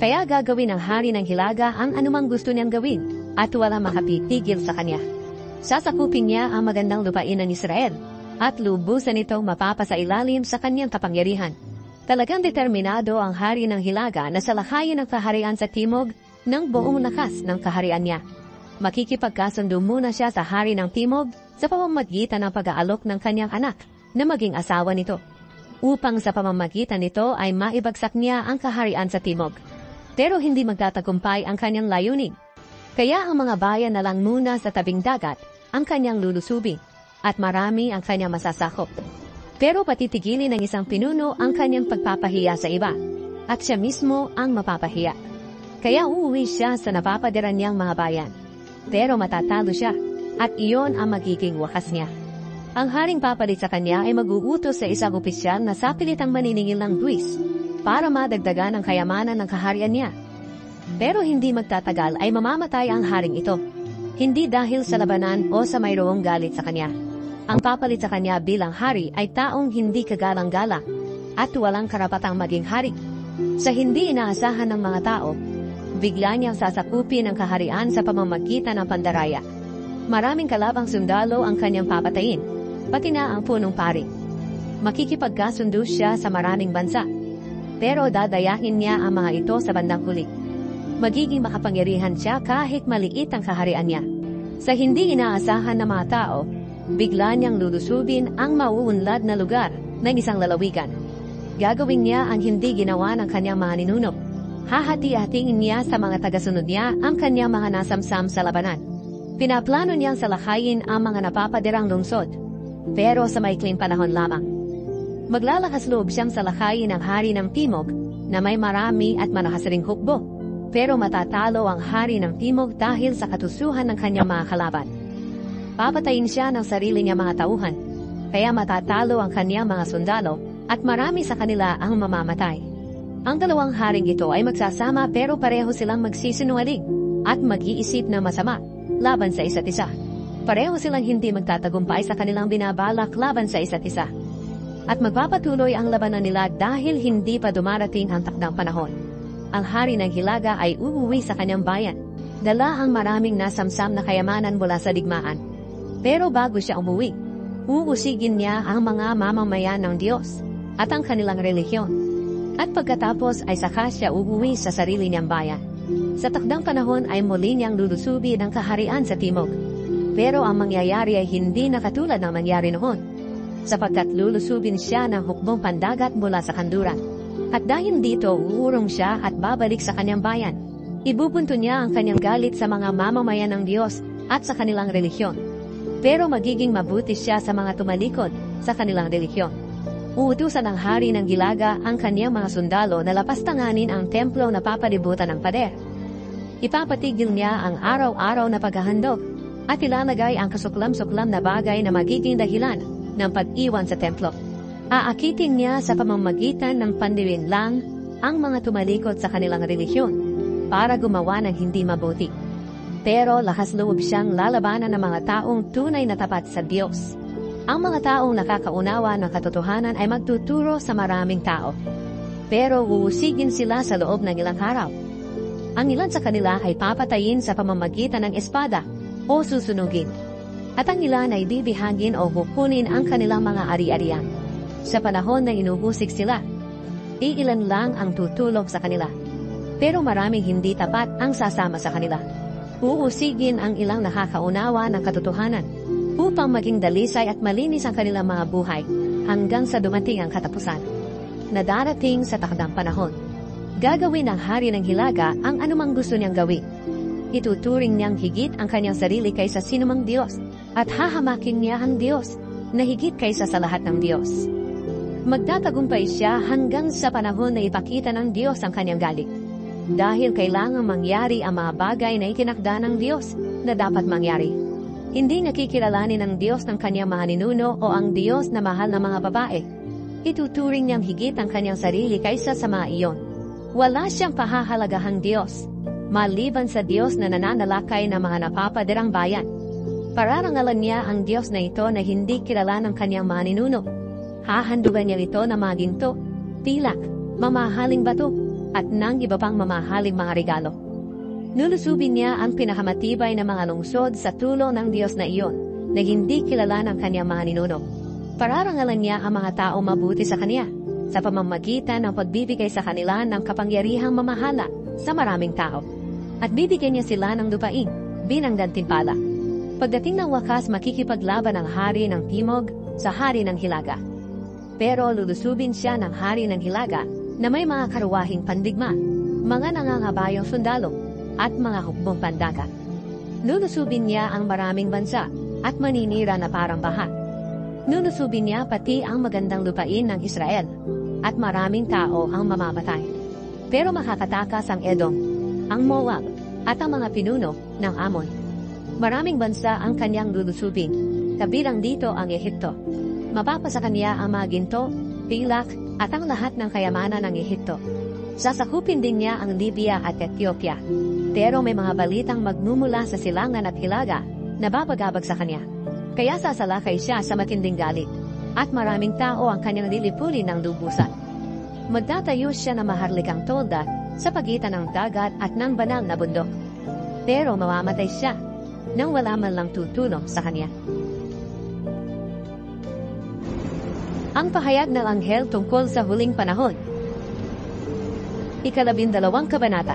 Kaya gagawin ng hari ng Hilaga ang anumang gusto niyang gawin at walang makapitigil sa kanya. Sasakupin niya ang magandang lupain ng Israel at lubusan itong mapapasailalim sa kanyang kapangyarihan. Talagang determinado ang hari ng Hilaga na salakayin ang kaharian sa Timog ng buong lakas ng kaharian niya. Makikipagkasundo muna siya sa hari ng Timog sa pamamagitan ng pag-aalok ng kanyang anak na maging asawa nito, upang sa pamamagitan nito ay maibagsak niya ang kaharian sa Timog. Pero hindi magtatagumpay ang kanyang layunin. Kaya ang mga bayan na lang muna sa tabing dagat ang kanyang lulusubin at marami ang kanyang masasakop. Pero patitigilin ng isang pinuno ang kanyang pagpapahiya sa iba, at siya mismo ang mapapahiya. Kaya uuwi siya sa napapadiran niyang mga bayan. Pero matatalo siya, at iyon ang magiging wakas niya. Ang haring papalit sa kanya ay mag-uutos sa isang opisyal na sapilitang maniningil ng buwis para madagdagan ang kayamanan ng kaharian niya. Pero hindi magtatagal ay mamamatay ang haring ito, hindi dahil sa labanan o sa mayroong galit sa kanya. Ang papalit sa kanya bilang hari ay taong hindi kagalang-galang at walang karapatang maging hari. Sa hindi inaasahan ng mga tao, bigla niyang sasakupin ang kaharian sa pamamagitan ng pandaraya. Maraming kalabang sundalo ang kanyang papatayin, pati na ang punong pari. Makikipagkasundo siya sa maraming bansa, pero dadayahin niya ang mga ito sa bandang huli. Magiging makapangyarihan siya kahit maliit ang kaharian niya. Sa hindi inaasahan ng mga tao, bigla niyang lulusubin ang mauunlad na lugar ng isang lalawigan. Gagawin niya ang hindi ginawa ng kanyang mga ninuno. Hahati-hatiin niya sa mga tagasunod niya ang kanyang mga nasamsam sa labanan. Pinaplano niyang salakayin ang mga napapadirang lungsod, pero sa maikling panahon lamang. Maglalakas loob siyang salakayin ang hari ng Timog na may marami at malakas ring hukbo, pero matatalo ang hari ng Timog dahil sa katusuhan ng kanyang mga kalaban. Papatayin siya ng sarili niya mga tauhan, kaya matatalo ang kanyang mga sundalo at marami sa kanila ang mamamatay. Ang dalawang haring ito ay magsasama pero pareho silang magsisinungaling at mag-iisip na masama laban sa isa't isa. Pareho silang hindi magtatagumpay sa kanilang binabalak laban sa isa't isa. At magpapatuloy ang labanan nila dahil hindi pa dumarating ang takdang panahon. Ang hari ng Hilaga ay uuwi sa kanyang bayan, dala ang maraming nasamsam na kayamanan mula sa digmaan. Pero bago siya umuwi, uusigin niya ang mga mamamayan ng Diyos at ang kanilang relihiyon. At pagkatapos ay saka siya uuwi sa sarili niyang bayan. Sa takdang panahon ay muli niyang lulusubin ang kaharian sa Timog. Pero ang mangyayari ay hindi na katulad ng nangyari noon, sapagkat lulusubin siya ng hukbong pandagat mula sa kanduran. At dahil dito uurong siya at babalik sa kanyang bayan. Ibubunto niya ang kanyang galit sa mga mamamayan ng Diyos at sa kanilang relihiyon. Pero magiging mabuti siya sa mga tumalikod sa kanilang relihiyon. Uutusan ng hari ng Hilaga ang kanyang mga sundalo na lapastanganin ang templo na papalibutan ng pader. Ipapatigil niya ang araw-araw na paghahandog at ilalagay ang kasuklam-suklam na bagay na magiging dahilan ng pag-iwan sa templo. Aakitin niya sa pamamagitan ng pandiwin lang ang mga tumalikod sa kanilang relihiyon para gumawa ng hindi mabuti. Pero lakas loob siyang lalabanan ng mga taong tunay na tapat sa Diyos. Ang mga taong nakakaunawa ng katotohanan ay magtuturo sa maraming tao. Pero uusigin sila sa loob ng ilang araw. Ang ilan sa kanila ay papatayin sa pamamagitan ng espada o susunugin. At ang ilan ay bibihagin o hukunin ang kanilang mga ari-arian. Sa panahon na inuhusik sila, iilan lang ang tutulog sa kanila. Pero maraming hindi tapat ang sasama sa kanila. Uusigin ang ilang nakakaunawa ng katotohanan upang maging dalisay at malinis ang kanilang mga buhay hanggang sa dumating ang katapusan. Na darating sa takdang panahon, gagawin ng hari ng hilaga ang anumang gusto niyang gawin. Ituturing niyang higit ang kanyang sarili kaysa sinumang Diyos at hahamakin niya ang Diyos na higit kaysa sa lahat ng Diyos. Magtatagumpay siya hanggang sa panahon na ipakita ng Diyos ang kanyang galing. Dahil kailangang mangyari ang mga bagay na itinakda ng Diyos na dapat mangyari. Hindi nakikilalanin ng Diyos ng kanyang mga ninuno o ang Diyos na mahal ng mga babae. Ituturing niyang higit ang kanyang sarili kaysa sa mga iyon. Wala siyang pahahalagahang Diyos, maliban sa Diyos na nananalakay ng mga napapadirang bayan. Pararangalan niya ang Diyos na ito na hindi kilala ng kanyang mga ninuno. Hahandugan niya ito na mga ginto, pilak, mamahaling bato, at ng iba pang mamahaling mga regalo. Nulusubin niya ang pinakamatibay na mga lungsod sa tulong ng Diyos na iyon na hindi kilala ng kanyang mga ninuno. Pararangalan niya ang mga tao mabuti sa kanya sa pamamagitan ng pagbibigay sa kanila ng kapangyarihang mamahala sa maraming tao. At bibigyan niya sila ng lupain bilang gantimpala. Pagdating ng wakas, makikipaglaban ang hari ng timog sa hari ng hilaga. Pero lulusubin siya ng hari ng hilaga na may mga karuwahing pandigma, mga nangangabayong sundalo, at mga hukbong pandagat. Lulusubin niya ang maraming bansa at maninira na parang baha. Lulusubin niya pati ang magandang lupain ng Israel at maraming tao ang mamamatay. Pero makakatakas ang Edom, ang Moab, at ang mga pinuno ng Amon. Maraming bansa ang kanyang lulusubin, kabilang dito ang Ehipto. Mapapasa kanya ang mga ginto, pilak, at ang lahat ng kayamanan ng Ehipto. Sasakupin din niya ang Libya at Ethiopia. Pero may mga balitang magmumula sa silangan at hilaga na babagabag sa kanya. Kaya sasalakay siya sa matinding galit, at maraming tao ang kanyang lilipulin ng lubusan. Magtatayo siya na maharlikang tolda sa pagitan ng dagat at ng banal na bundok. Pero mamamatay siya nang wala man lang tutulong sa kanya. Ang pahayag ng anghel tungkol sa huling panahon. 12 kabanata.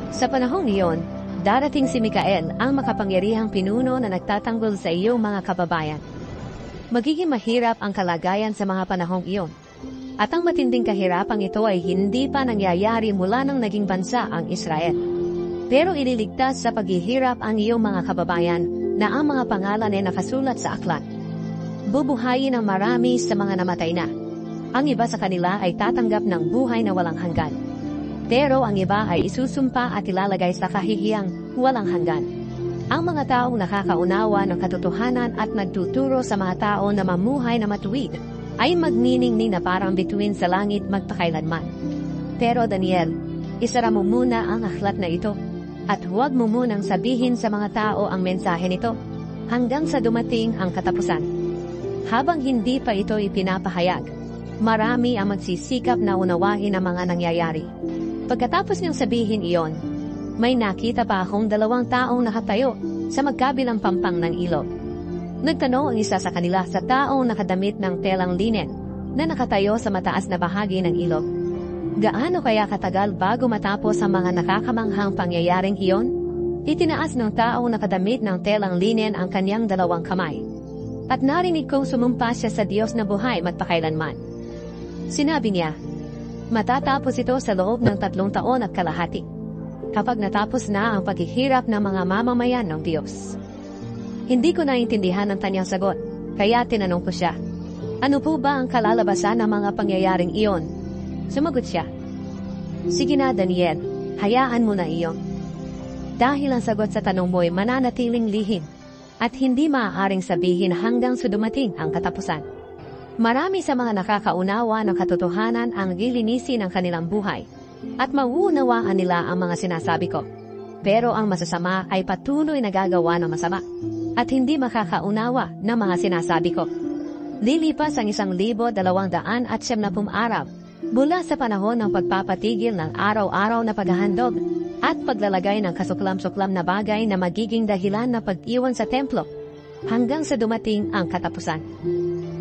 Sa panahong iyon, darating si Mikael, ang makapangyarihang pinuno na nagtatanggol sa iyong mga kababayan. Magiging mahirap ang kalagayan sa mga panahong iyon. At ang matinding kahirapang ito ay hindi pa nangyayari mula nang naging bansa ang Israel. Pero ililigtas sa paghihirap ang iyong mga kababayan na ang mga pangalan ay nakasulat sa aklat. Bubuhayin ang marami sa mga namatay na. Ang iba sa kanila ay tatanggap ng buhay na walang hanggan. Pero ang iba ay isusumpa at ilalagay sa kahihiyang walang hanggan. Ang mga taong nakakaunawa ng katotohanan at nagtuturo sa mga tao na mamuhay na matuwid ay magniningning na parang bituin sa langit magpakailanman. Pero Daniel, isara mo muna ang aklat na ito at huwag mo munang sabihin sa mga tao ang mensahe nito hanggang sa dumating ang katapusan. Habang hindi pa ito ipinapahayag, marami ang magsisikap na unawain ang mga nangyayari. Pagkatapos niyang sabihin iyon, may nakita pa akong 2 taong nakatayo sa magkabilang pampang ng ilog. Nagtanong ang isa sa kanila sa taong nakadamit ng telang linen na nakatayo sa mataas na bahagi ng ilog. Gaano kaya katagal bago matapos ang mga nakakamanghang pangyayaring iyon? Itinaas ng taong nakadamit ng telang linen ang kanyang 2 kamay. At narinig kong sumumpa siya sa Diyos na buhay magpakailanman. Sinabi niya, matatapos ito sa loob ng 3 taon at kalahati, kapag natapos na ang paghihirap ng mga mamamayan ng Diyos. Hindi ko naintindihan ang kanyang sagot, kaya tinanong ko siya, ano po ba ang kalalabasan ng mga pangyayaring iyon? Sumagot siya, sige na Daniel, hayaan mo na iyon. Dahil ang sagot sa tanong mo ay mananatiling lihim at hindi maaaring sabihin hanggang sa dumating ang katapusan. Marami sa mga nakakaunawa ng katotohanan ang gilinisin ng kanilang buhay at mauunawaan nila ang mga sinasabi ko. Pero ang masasama ay patuloy na gagawa ng masama at hindi makakaunawa ng mga sinasabi ko. Lilipas ang 1,270 araw mula sa panahon ng pagpapatigil ng araw-araw na paghahandog at paglalagay ng kasuklam-suklam na bagay na magiging dahilan na pag-iwan sa templo hanggang sa dumating ang katapusan.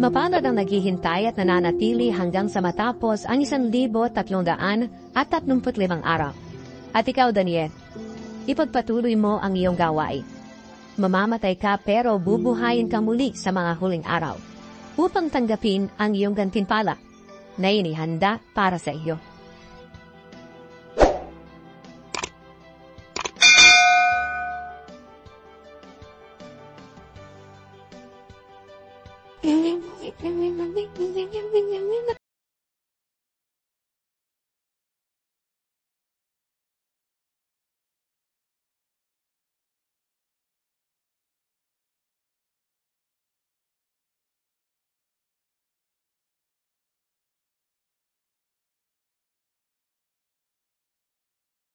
Mapalad ang naghihintay at nananatili hanggang sa matapos ang 1,335 araw. At ikaw, Daniel, ipagpatuloy mo ang iyong gawain. Mamamatay ka pero bubuhayin ka muli sa mga huling araw upang tanggapin ang iyong gantimpala na inihanda para sa iyo.